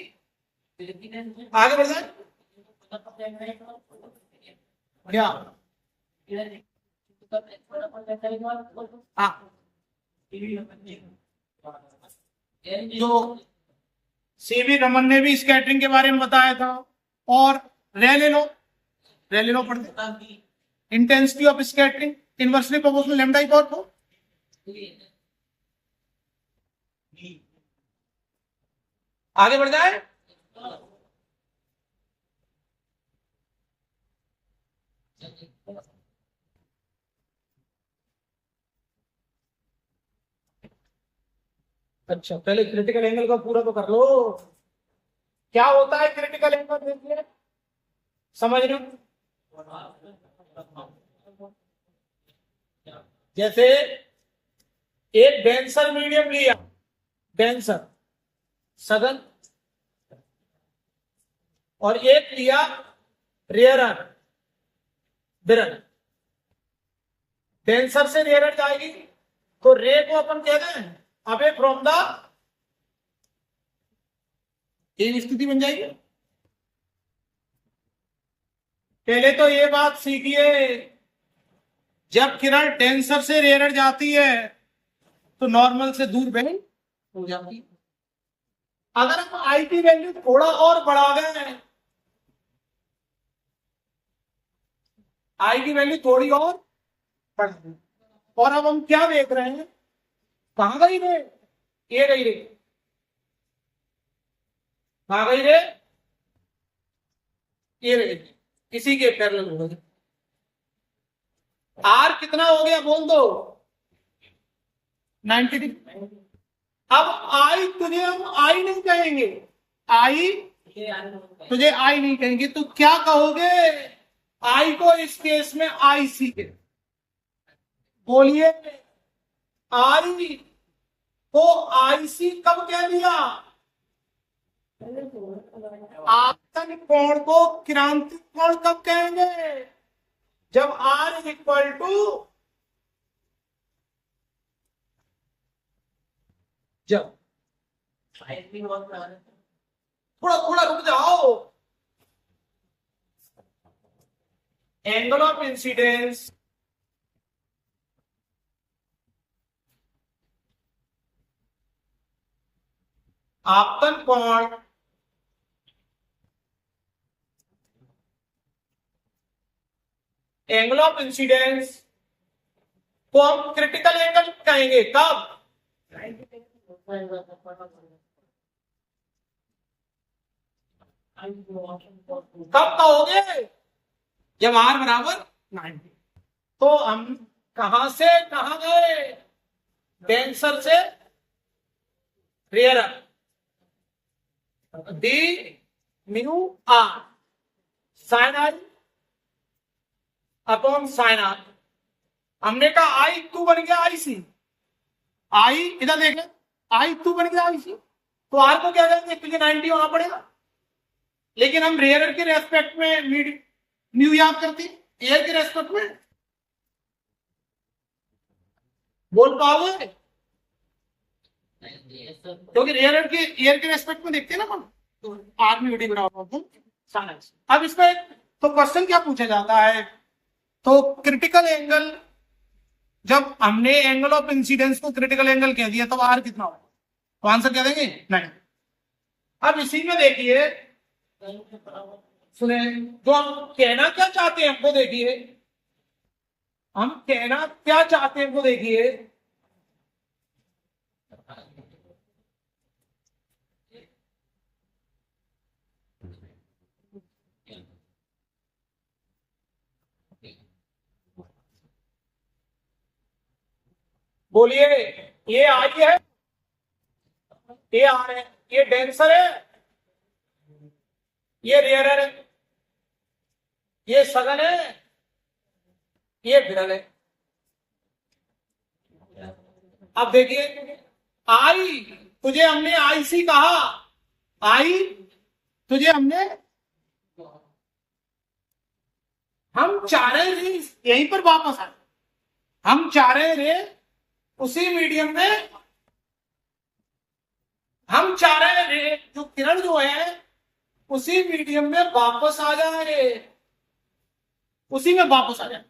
आगे बढ़ जाए क्या? हाँ, जो सीवी रमन ने भी स्कैटरिंग के बारे में बताया था। और रेलेनो पढ़ते, intensity of scattering inversely proportional lambda equal to. आगे बढ़ जाए, अच्छा पहले क्रिटिकल एंगल का पूरा तो कर लो। क्या होता है क्रिटिकल एंगल? देखिए समझ रहे हो, जैसे एक डेंसर मीडियम लिया, डेंसर सघन, और एक लिया रेयरर विरल। डेंसर से रेयरर जाएगी तो रे को अपन कहते हैं अवे फ्रॉम द, ये स्थिति बन जाएगी। पहले तो ये बात सीखिए, जब किरण डेंसर से रेयरर जाती है तो नॉर्मल से दूर बेंड हो जाती है। अगर हम आई की वैल्यू थोड़ा और बढ़ा दें, आई की वैल्यू थोड़ी और बढ़ा दें, और अब हम क्या देख रहे हैं, कहां गई रे? ये गई रे, कहां गई रे? ये गई, इसी के पैरेलल हो गए। आर कितना हो गया बोल दो? 90 डिग्री। अब आई तुझे हम आई नहीं कहेंगे, आई तुझे आई नहीं कहेंगे, तो क्या कहोगे? आई को इस केस में आई सी के बोलिए। आई को आई सी कब कह दिया? आपतन कोण को क्रांतिक कोण कब कहेंगे? जब आर इज इक्वल टू, जब थोड़ा थोड़ा रुक जाओ, एंगल ऑफ इंसिडेंस आपतन कोण एंगल ऑफ इंसिडेंस को हम क्रिटिकल एंगल कहेंगे। कब? कब कहोगे? जब R बराबर 90। तो हम कहां से कहां गए? डेंसर से rarer. D mu R sine R upon sine R. हमने कहा आई टू बन गया आई सी। आई इधर देख ले, आई टू बन गया आई सी, तो आर को क्या करेंगे? क्योंकि 90 होना पड़ेगा। लेकिन हम रेयर के रेस्पेक्ट में म्यू याद करते हैं, एयर के रेस्पेक्ट में बोल पाओगे? क्योंकि रेयर के एयर के रेस्पेक्ट में देखते हैं ना हम, तो आर म्यू डी बराबर साइन एक्स। अब इसमें तो क्वेश्चन क्या पूछा जाता है? तो क्रिटिकल एंगल, जब हमने एंगल ऑफ इंसिडेंस को क्रिटिकल एंगल कह दिया तो आर कितना होगा? तो आंसर क्या देंगे? 90। अब इसी में देखिए, सुने, जो हम कहना क्या चाहते हैं हमको देखिए, हम कहना क्या चाहते हैं हमको देखिए। बोलिए, ये आई है, ये आर है, ये डेंसर है, ये रेयरर है, ये सघन है, ये विरल है। अब देखिए, आई तुझे हमने आईसी कहा, आई तुझे हमने, हम चाह रहे थे यहीं पर वापस आए, हम चाह रहे थे उसी मीडियम में, हम चाह रहे थे जो किरण जो है उसी मीडियम में वापस आ जाए, उसी में वापस आ जाए।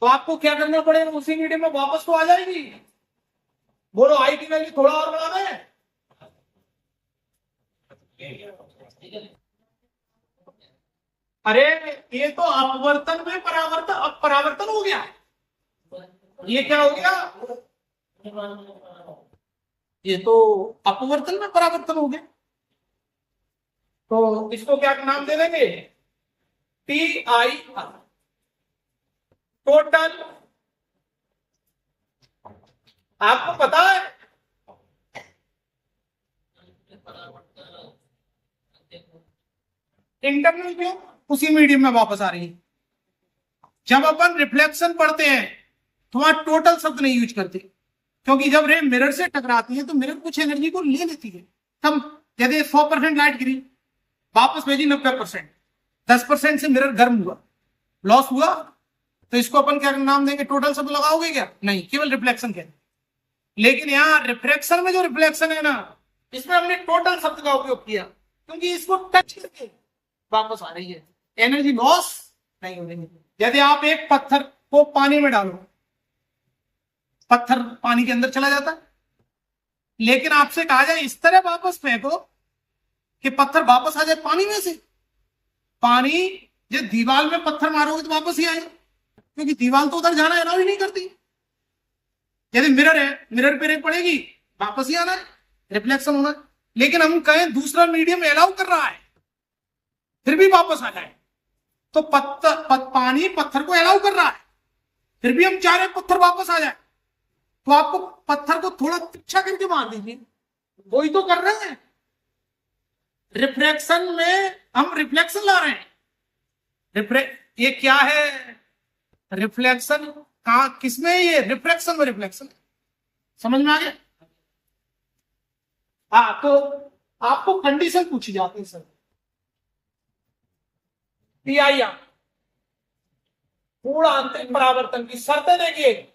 तो आपको क्या करना पड़ेगा? उसी मीडियम में वापस तो आ जाएगी। बोलो, आई की वैल्यू थोड़ा और बढ़ा दें। अरे ये तो अपवर्तन में परावर्तन हो गया। ये क्या हो गया? ये तो अपवर्तन में परावर्तन हो गया। तो इसको क्या नाम दे देंगे? T I total. आपको पता है इंटरनल क्यों उसी मीडियम में वापस आ रही है? जब अपन रिफ्लेक्शन पढ़ते हैं तो वहां टोटल शब्द नहीं यूज करते, क्योंकि जब रे मिरर से टकराती है तो मिरर कुछ एनर्जी को ले लेती है। कम, यदि 100% लाइट गिरी, वापस भेजी 90%, 10% से मिरर गर्म हुआ, लॉस हुआ, तो इसको अपन क्या नाम देंगे? टोटल शब्द लगाओगे क्या? नहीं, केवल रिफ्लेक्शन कहते। लेकिन यहाँ रिफ्लेक्शन में जो रिफ्लेक्शन है ना, इसमें हमने टोटल शब्द का उपयोग किया, क्योंकि इसको टच करके वापस आ रही है, एनर्जी लॉस नहीं हो रही है। यदि आप एक पत्थर को पानी में डालो, पत्थर पानी के अंदर चला जाता है, लेकिन आपसे कहा जाए इस तरह वापस फेंको कि पत्थर वापस आ जाए पानी में से। पानी जब दीवार में पत्थर मारोगे तो वापस ही आएगा, क्योंकि दीवार तो उधर जाना अलाउ ही नहीं करती। यदि मिरर है, मिरर पे रेख पड़ेगी, वापस ही आना है, रिफ्लेक्शन होना है। लेकिन हम कहें दूसरा मीडियम अलाउ कर रहा है फिर भी वापस आ जाए, तो पानी पत्थर को अलाउ कर रहा है, फिर भी हम चाह रहे हैं पत्थर वापस आ जाए, तो आपको पत्थर को थोड़ा तिरछा करके मार दीजिए, वही तो कर रहे हैं। रिफ्लेक्शन में हम रिफ्लेक्शन ला रहे हैं। ये क्या है? रिफ्लेक्शन कहां, किसमें? ये रिफ्लेक्शन में रिफ्लेक्शन। समझ में आ गया? हाँ, तो आपको कंडीशन पूछी जाती है सर। पीआईआर पूर्ण आंतरिक परावर्तन की शर्तें देखिए।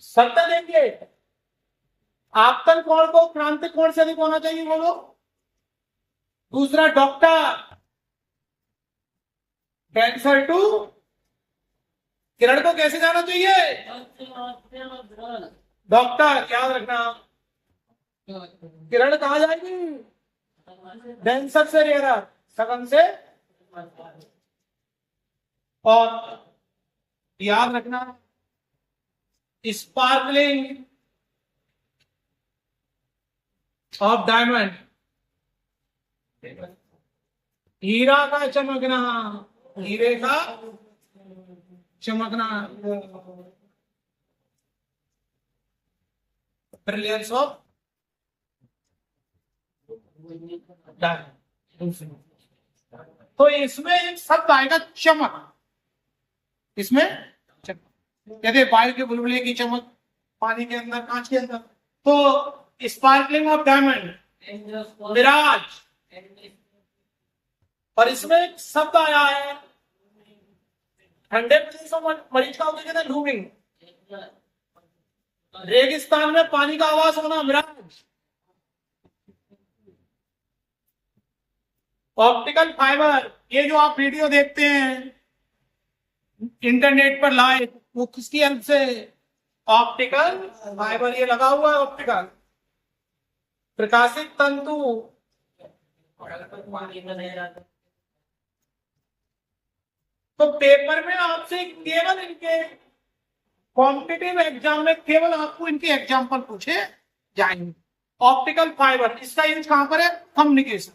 शर्तें देखिए, आपतन कोण को क्रांतिक कोण से अधिक होना चाहिए, बोलो। दूसरा डॉक्टर, कैंसर टू, किरण को कैसे जाना चाहिए? डॉक्टर, याद रखना। किरण कहाँ जाएगी? डेंसर से रेयर, सघन से। और याद रखना, स्पार्कलिंग ऑफ डायमंड, हीरा का चमकना, हीरे का चमकना, ब्रिलियंस ऑफ डायमंड। तो इसमें एक शब्द आएगा चमक, इसमें चमक, कहते वायु के बुलबुले की चमक, पानी के अंदर, कांच के अंदर। तो स्पार्कलिंग ऑफ डायमंड, मिराज। और इसमें एक शब्द आया है, ठंडे मरीज का होता है लूमिंग, रेगिस्तान में पानी का आवाज होना, मिराज। ऑप्टिकल फाइबर, ये जो आप वीडियो देखते हैं इंटरनेट पर लाइव, वो किसकी हेल्प से? ऑप्टिकल फाइबर, ये लगा हुआ है ऑप्टिकल। प्रकाशित तंतु, तो पेपर में आपसे केवल इनके कॉम्पिटिटिव एग्जाम में केवल आपको इनके एग्जाम्पल पूछे जाएंगे। ऑप्टिकल फाइबर, इसका यूज कहां पर है? कम्युनिकेशन।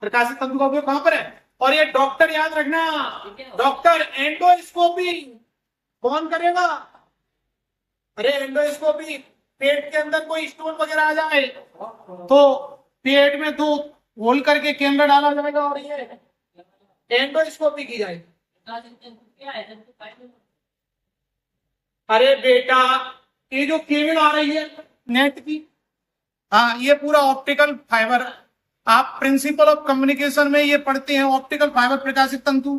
प्रकाशित तंतु का उपयोग कहां पर है? और ये डॉक्टर, याद रखना, डॉक्टर एंडोस्कोपी कौन करेगा? अरे एंडोस्कोपी, पेट के अंदर कोई स्टोन वगैरह आ जाए तो पेट में दो होल करके कैमरा डाला जाएगा और ये एंडोस्कोपी की जाएगी। अरे बेटा, ये जो केबल आ रही है नेट की, हाँ, ये पूरा ऑप्टिकल फाइबर। आप प्रिंसिपल ऑफ कम्युनिकेशन में ये पढ़ते हैं, ऑप्टिकल फाइबर, प्रकाशित तंतु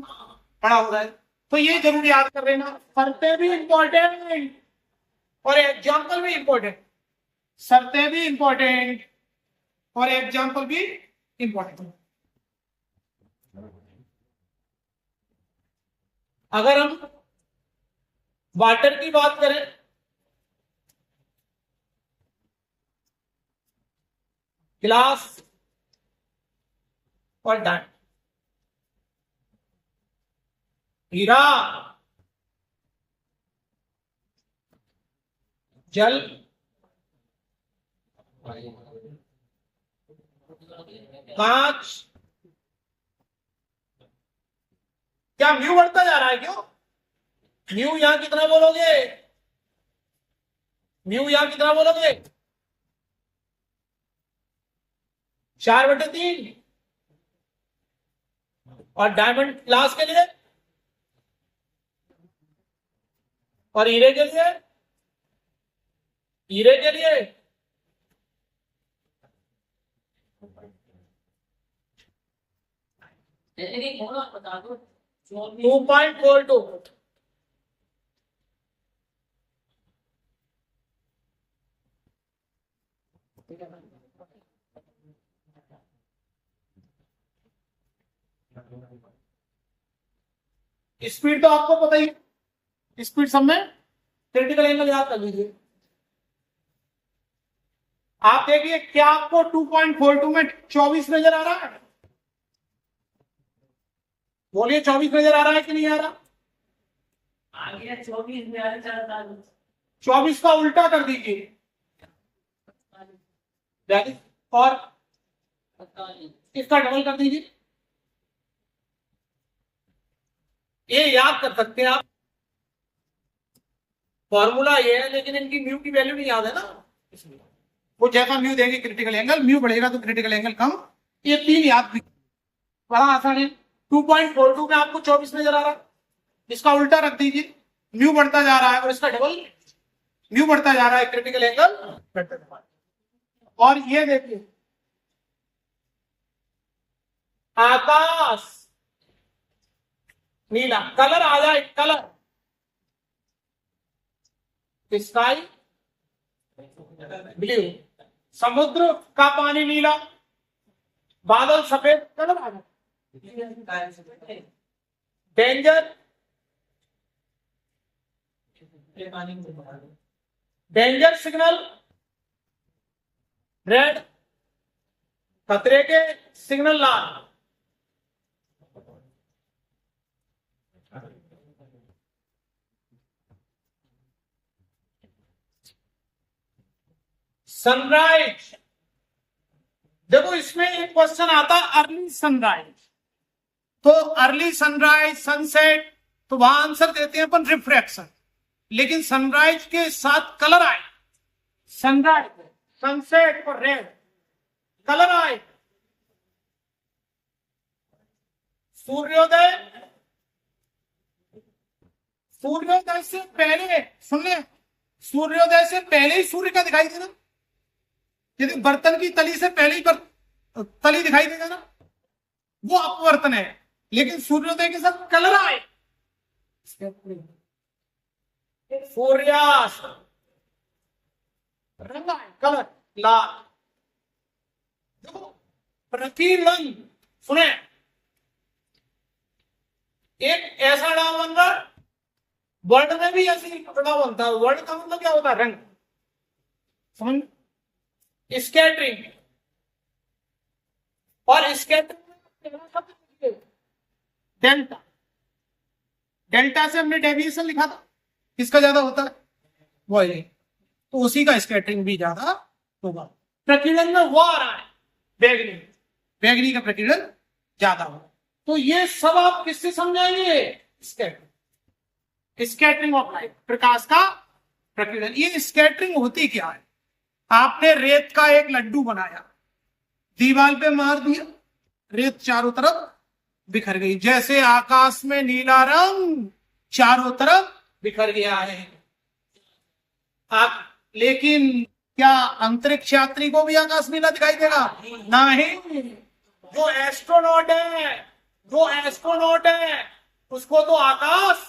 पढ़ा होगा है, तो ये जरूर याद कर लेना। शर्तें भी इंपॉर्टेंट और एग्जाम्पल भी इंपॉर्टेंट, शर्तें भी इंपॉर्टेंट और एग्जाम्पल भी इंपॉर्टेंट। अगर हम वाटर की बात करें, गिलास और डायमंड, हीरा, जल, कांच। क्या म्यू बढ़ता जा रहा है? क्यों म्यू यहां कितना बोलोगे? म्यू यहां कितना बोलोगे? 4/3। और डायमंड ग्लास के लिए और हीरे के लिए, हीरे के लिए 2.42। स्पीड तो आपको पता ही है, स्पीड सब में क्रिटिकल एंगल याद कर लीजिए। आप देखिए, क्या आपको 2.42 में 24 नजर आ रहा है? बोलिए, 24 नजर आ रहा है कि नहीं आ रहा? आ गया 24 में, 24 का उल्टा कर दीजिए और इसका डबल कर दीजिए। ये याद कर सकते हैं आप, फॉर्मूला ये है, लेकिन इनकी म्यू की वैल्यू नहीं याद है ना, इसलिए वो जैसा म्यू देंगे क्रिटिकल एंगल, म्यू बढ़ेगा तो क्रिटिकल एंगल कम। ये 3 याद भी बड़ा आसान है। 2.42 में आपको 24 नजर आ रहा है, इसका उल्टा रख दीजिए, म्यू बढ़ता जा रहा है और इसका डबल, म्यू बढ़ता जा रहा है, क्रिटिकल एंगल बढ़ता जा रहा है। और ये देखिए, आकाश नीला, कलर आ जाए, कलर स्काई ब्लू, समुद्र का पानी नीला, बादल सफेद कलर आ गया। डेंजर, डेंजर सिग्नल रेड, खतरे के सिग्नल लाल। सनराइज, देखो इसमें एक क्वेश्चन आता है अर्ली सनराइज, तो अर्ली सनराइज सनसेट, तो वहां आंसर देते हैं अपन रिफ्रैक्शन, लेकिन सनराइज के साथ कलर आए, सनराइज सनसेट और रेड कलर आए। सूर्योदय, सूर्योदय से पहले सुन ले, सूर्योदय से पहले ही सूर्य का दिखाई देना, यदि बर्तन की तली से पहले ही तली दिखाई देगा ना, वो अपवर्तन है, लेकिन सूर्योदय के साथ कलर आए, सूर्यास्त रंग आए, कलर लाल। देखो प्रतिरंग, सुने, एक ऐसा नाम बन रहा, वर्ड में भी ऐसी नाम बनता है, वर्ड का मतलब क्या होता है, रंग, समझ। स्कैटरिंग, और स्कैटरिंग डेल्टा, डेल्टा से हमने डेविएशन लिखा था, किसका ज्यादा होता है, वही, तो उसी का स्कैटरिंग भी ज्यादा होगा। प्रकीर्णन में वो आ रहा है बैगनी, बैगनी का प्रकीर्णन ज्यादा होगा। तो ये सब आप किससे समझाएंगे, स्कैटरिंग, स्कैटरिंग ऑफ लाइट, प्रकाश का प्रकीर्णन। ये स्कैटरिंग होती क्या है, आपने रेत का एक लड्डू बनाया, दीवार पे मार दिया, रेत चारों तरफ बिखर गई, जैसे आकाश में नीला रंग चारों तरफ बिखर गया है। लेकिन क्या अंतरिक्ष यात्री को भी आकाश नीला दिखाई देगा, नहीं। जो एस्ट्रोनॉट है, जो एस्ट्रोनॉट है उसको तो आकाश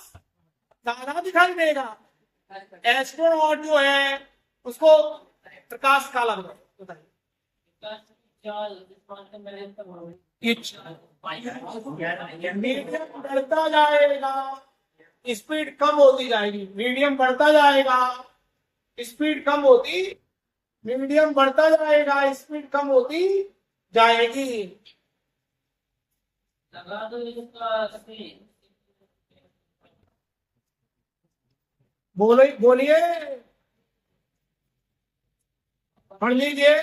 काला दिखाई देगा, एस्ट्रोनॉट जो है उसको प्रकाश काला दिखाई। मीडियम बढ़ता जाएगा, स्पीड कम होती जाएगी, मीडियम बढ़ता जाएगा, स्पीड कम होती, मीडियम बढ़ता जाएगा, स्पीड कम होती जाएगी। लगा दो बोलिए, पढ़ लीजिए।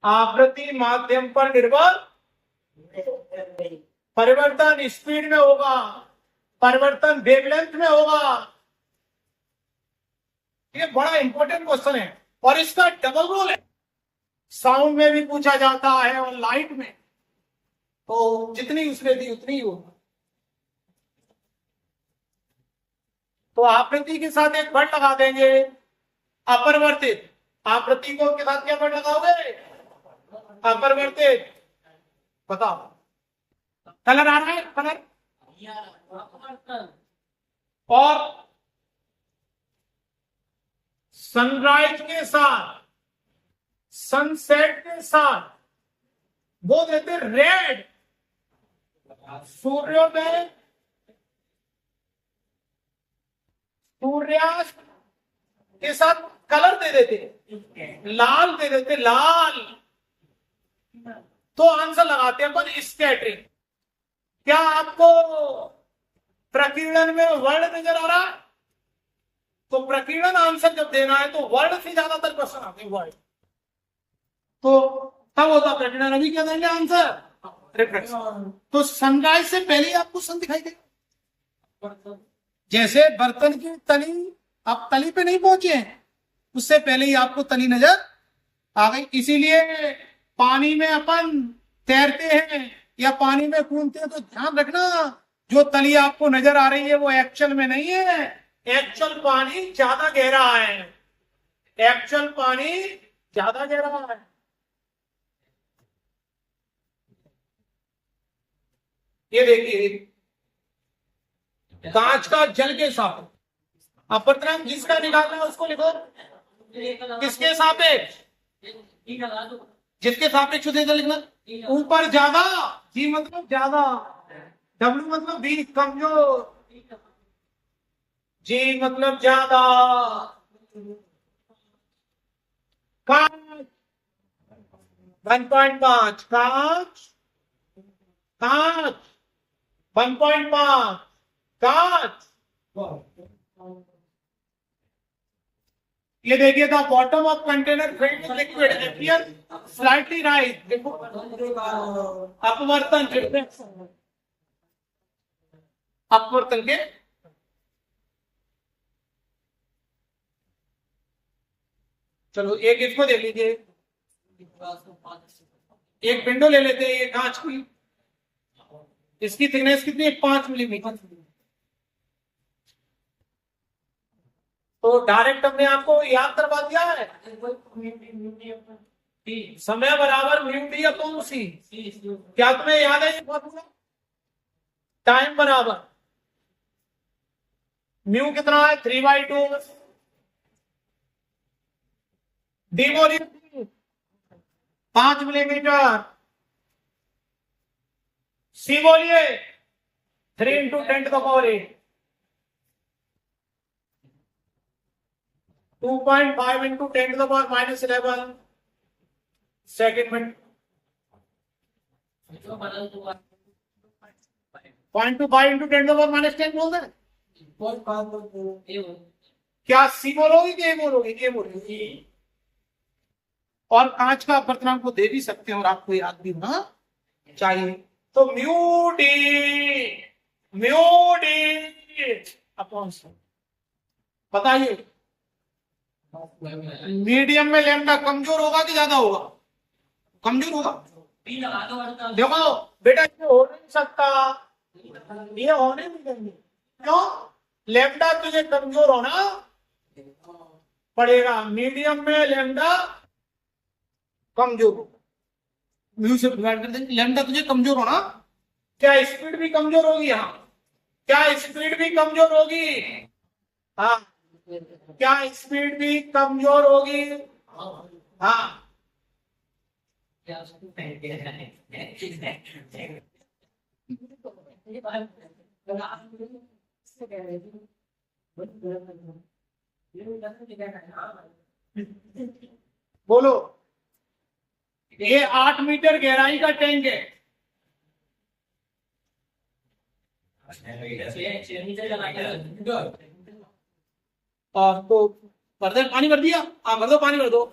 आवृत्ति माध्यम पर निर्भर, परिवर्तन स्पीड में होगा, परिवर्तन वेवलेंथ में होगा। ये बड़ा इंपॉर्टेंट क्वेश्चन है और इसका डबल रोल है, साउंड में भी पूछा जाता है और लाइट में, तो जितनी उसने दी उतनी ही होगा। तो आवृत्ति के साथ एक वर्ड लगा देंगे अपरिवर्तित, आवृत्ति को के साथ क्या वर्ड लगाओगे, अपरिवर्तित। बताओ, कलर आ रहा है, कलर, और सनराइज के साथ सनसेट के साथ वो देते रेड, सूर्योदय सूर्यास्त के साथ कलर दे देते, लाल दे देते, लाल। तो आंसर लगाते हैं अपन स्कैटरिंग। क्या आपको प्रकीर्णन में वर्ड नजर आ रहा है, तो प्रकीर्णन आंसर जब देना है तो वर्ड से ज्यादातर क्वेश्चन आते हैं, वर्ड, तो तब होता प्रकीर्णन। अभी क्या देंगे आंसर, रिफ्रैक्शन। तो सनराइज से पहले ही आपको सन दिखाई देगा, जैसे बर्तन की तली, आप तली पे नहीं पहुंचे हैं, उससे पहले ही आपको तली नजर आ गई। इसीलिए पानी में अपन तैरते हैं या पानी में कूदते हैं तो ध्यान रखना, जो तली आपको नजर आ रही है वो एक्चुअल में नहीं है, एक्चुअल पानी ज्यादा गहरा है, एक्चुअल पानी ज्यादा गहरा है। ये देखिए कांच का जल के सापेक्ष अपवर्तनांक जिसका निकालना है उसको लिखो। किसके सापेक्ष? जिसके सापेक्ष उसे लिखना। ऊपर ज्यादा, जी मतलब ज्यादा, डब्ल्यू मतलब बी कमजोर, जी मतलब ज्यादा। कांच 1.5, कांच कांच 1.5, कांच। ये देखिए the bottom of container filled with liquid appear slightly rise. देखो अपवर्तन, अपवर्तन के चलो एक इसको देख लीजिए, एक विंडो ले लेते हैं ये कांच की, इसकी थिकनेस कितनी है? 5 मिलीमीटर। तो डायरेक्ट हमने आपको याद करवा दिया है, समय बराबर म्यू डी अपॉन सी। क्या तुम्हें याद है ये फॉर्मूला? टाइम बराबर म्यू कितना है? 3/2। डी बोलिए 5 मिलीमीटर। सी बोलिए 3 × 10⁸ 2.5 × 10⁻11 सेकेंड में 0.25 × 10⁻10 बोल रहे हैं। क्या सी बोलोगी कि ए बोलोगी? ए बोलोगी। और कांच का अपवर्तनांक को दे भी सकते हैं और आपको याद भी होना चाहिए। तो म्यू डी अपॉन सी। बताइए मीडियम में लैम्डा कमजोर होगा कि ज्यादा होगा? कमजोर होगा। देखो बेटा ये हो नहीं सकता, ये होने नहीं देंगे। क्यों? लैम्डा तुझे कमजोर होना पड़ेगा। मीडियम में लैम्डा कमजोर होगा, म्यू से डिवाइड कर देंगे। लैम्डा तुझे कमजोर होना, क्या स्पीड भी कमजोर होगी? हाँ। क्या स्पीड भी कमजोर होगी? हाँ। क्या स्पीड भी कमजोर होगी? हाँ। बोलो ये 8 मीटर गहराई का टैंक है। तो भर दे, पानी भर दिया? हाँ भर दो, पानी भर दो।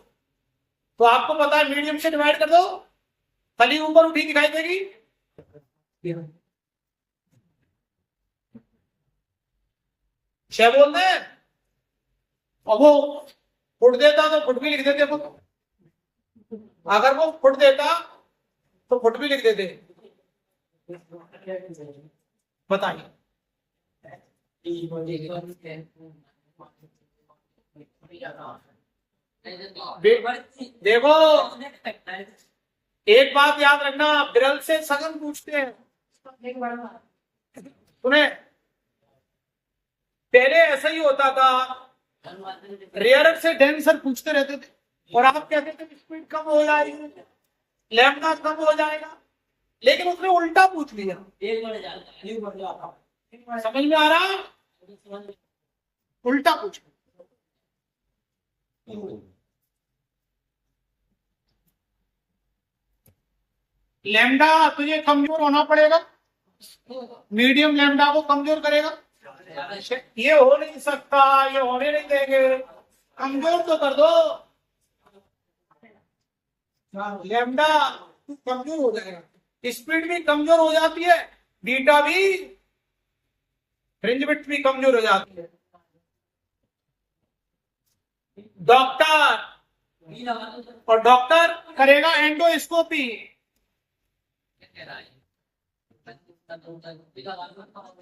तो आपको पता है मीडियम से डिवाइड कर दो, तली ऊपर उठी दिखाई देगी। 6 बोल दे। और वो फुट देता तो फुट भी लिख देते। अगर वो फुट देता तो फुट भी लिख देते। बताइए देखो एक बात याद रखना, बिरल से सगन पूछते हैं। सुने पहले ऐसा ही होता था, रेयर से डेंसर पूछते रहते थे और आप कहते थे स्पीड कम हो जाएगी, लैम्डा कम हो जाएगा, लेकिन उसने उल्टा पूछ लिया। समझ में आ रहा? उल्टा पूछ। लैम्डा तुझे कमजोर होना पड़ेगा, मीडियम लैम्डा को कमजोर करेगा। ये हो नहीं सकता, ये होने नहीं देंगे, कमजोर तो कर दो। लैम्डा कमजोर हो जाएगा, स्पीड भी कमजोर हो जाती है, बीटा भी, फ्रिंज विड्थ भी कमजोर हो जाती है। डॉक्टर, और डॉक्टर करेगा एंडोस्कोपी,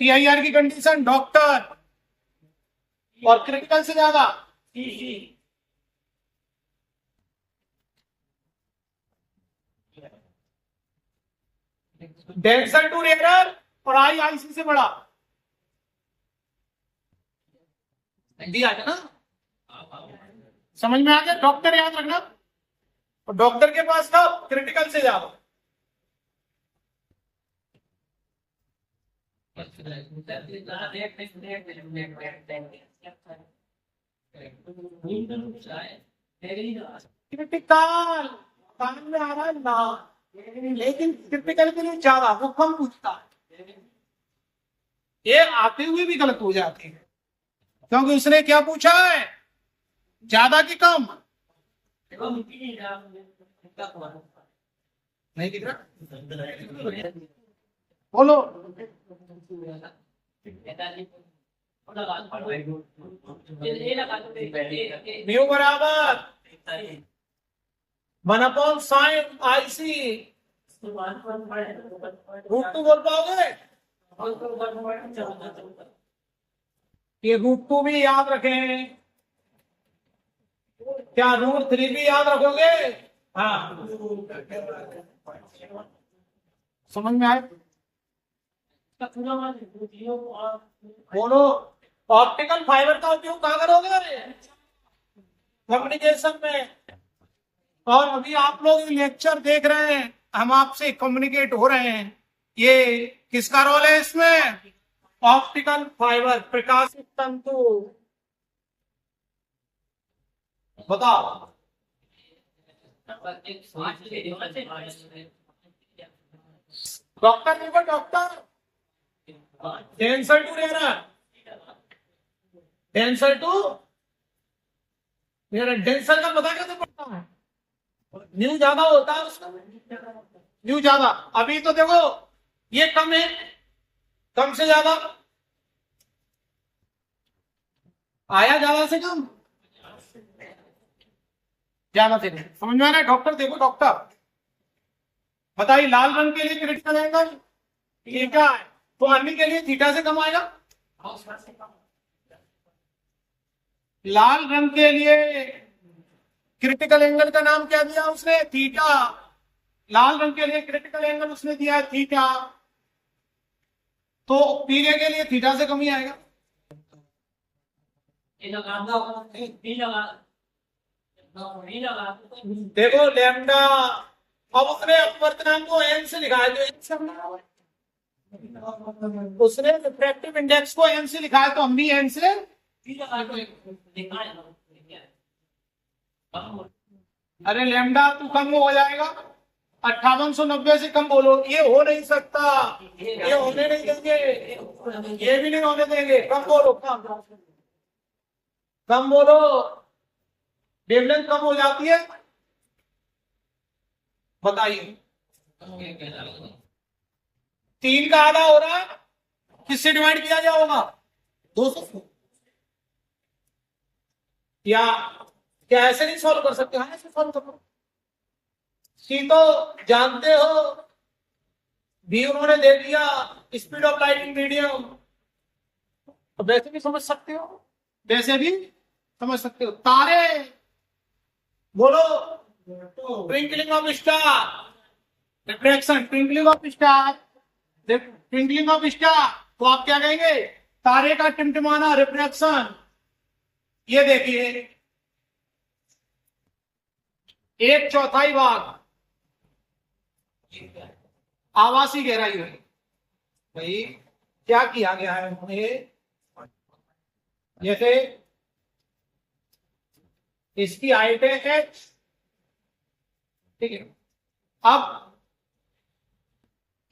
PIR की कंडीशन डॉक्टर, और क्रिटिकल से ज्यादा डेंसर टू रेयर और IIC से बड़ा। दिया है ना, समझ में आ गया। डॉक्टर याद रखना, और डॉक्टर के पास था, क्रिटिकल से जाओ। क्रिटिकल कान में आ रहा है ना, लेकिन क्रिटिकल के लिए ज्यादा वो कम पूछता है, ये आते हुए भी गलत हो जाती है, क्योंकि उसने क्या पूछा है, ज्यादा कि कम। नहीं दिख रहा, बोलो। म्यू बराबर 1/sin IC, √2 बोल पाओगे? ये √2 भी याद रखें, क्या √3 भी याद रखोगे? हाँ, समझ में आए? बोलो। ऑप्टिकल फाइबर का उपयोग कहाँ करोगे? कम्युनिकेशन में। और अभी आप लोग लेक्चर देख रहे हैं, हम आपसे कम्युनिकेट हो रहे हैं, ये किसका रोल है इसमें? ऑप्टिकल फाइबर, प्रकाशित तंतु। बताओ। डॉक्टर देखो, डॉक्टर डेंसर टू रहा, डेंसर टू मेरा डेंसर का पता कैसे पड़ता है? न्यू ज्यादा होता है उसका, न्यू ज्यादा। अभी तो देखो ये कम है, कम से ज्यादा आया, ज्यादा से कम, ज्यादा से कम। समझ में आ रहा है? डॉक्टर देखो, डॉक्टर बताइए, लाल रंग के लिए क्रिटिकल एंगल ये क्या है? तो अन्य के लिए थीटा से कम आएगा। लाल रंग के लिए क्रिटिकल एंगल का नाम क्या दिया उसने? थीटा। लाल रंग के लिए क्रिटिकल एंगल उसने दिया है थीटा, तो पीले के लिए थीटा से कम ही आएगा। देखो लैम्डा, अब उसने अपवर्तनांक को एन से लिखा है, उसने रिफ्रैक्टिव इंडेक्स को एन से लिखा है, तो हम भी एन से। अरे लैम्डा तू कम हो जाएगा, 5890 से कम बोलो, ये हो नहीं सकता, ये होने नहीं देंगे, ये भी नहीं होने देंगे। कम बोलो, कम बोलो, वेवलेंथ कम हो जाती है। बताइए, 3 का आधा हो रहा है, किससे डिवाइड किया जाएगा? 200। या क्या ऐसे नहीं सॉल्व कर सकते? हाँ, ऐसे सॉल्व करो। सी तो जानते हो, भी उन्होंने दे दिया, speed of light in medium, तो वैसे भी समझ सकते हो, वैसे भी समझ सकते हो। तारे बोलो, twinkling of star, refraction, twinkling of star, twinkling of star, तो आप क्या कहेंगे? तारे का टिमटिमाना, रिफ्रैक्शन। ये देखिए 1/4 भाग आवासी गहराई है। भाई क्या किया गया है उन्होंने, जैसे इसकी हाइट है h, ठीक है, अब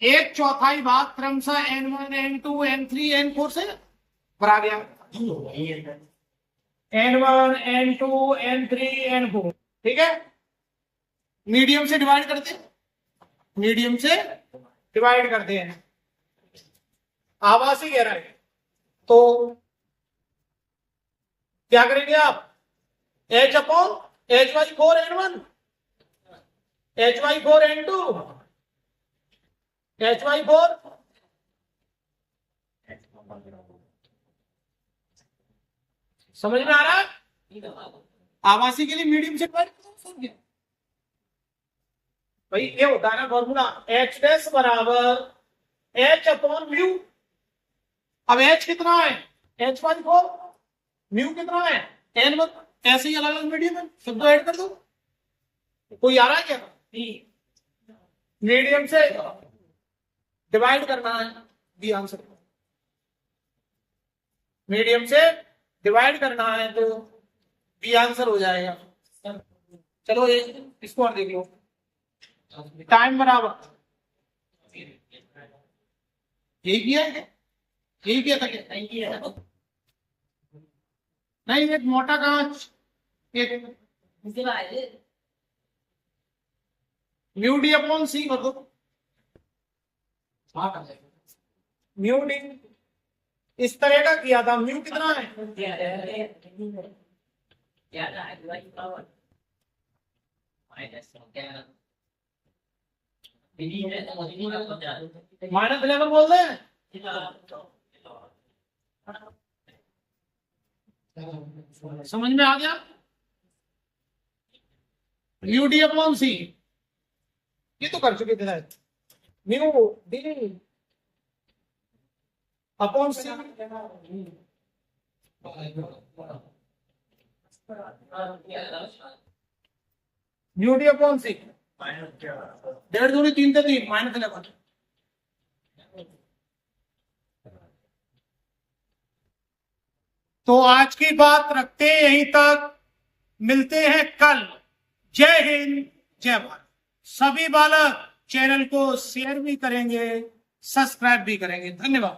1/4 भाग क्रमशः n1 n2 n3 n4 से भरा गया। n1 n2 n3 n4, ठीक है, मीडियम से डिवाइड करते हैं, मीडियम से डिवाइड करते हैं, आवासी गहराई। तो क्या करेंगे आप? H/Hy4 n1, Hy4 n2, Hy4 समझ में आ रहा है? आवासी के लिए मीडियम से डिवाइड करो। भाई ये होता है ना फॉर्मूला, H' बराबर H/μ। अब H कितना है? Hy4, म्यू कितना है n वन, ऐसे ही अलग अलग मीडियम है, सब तो ऐड कर दो। कोई आ रहा है क्या? मीडियम से डिवाइड करना है, बी आंसर। मीडियम से डिवाइड करना है तो बी आंसर हो जाएगा। चलो ये इसको और देख लो। टाइम बराबर यही किया है, यही किया था क्या? नहीं, एक मोटा कांच, एक म्यू डी अपॉन सी कर दो। म्यू डी इस तरह का किया था। म्यू कितना है? -11 बोल दे। समझ में आ गया? म्यू डी अपॉन सी ये तो कर चुके थे शायद। म्यू डी अपॉन सी म्यू डी अपॉन सी 1.5 दूनी 3 से 3 -11। तो आज की बात रखते हैं यहीं तक, मिलते हैं कल। जय हिंद, जय भारत। सभी बालक चैनल को शेयर भी करेंगे, सब्सक्राइब भी करेंगे। धन्यवाद।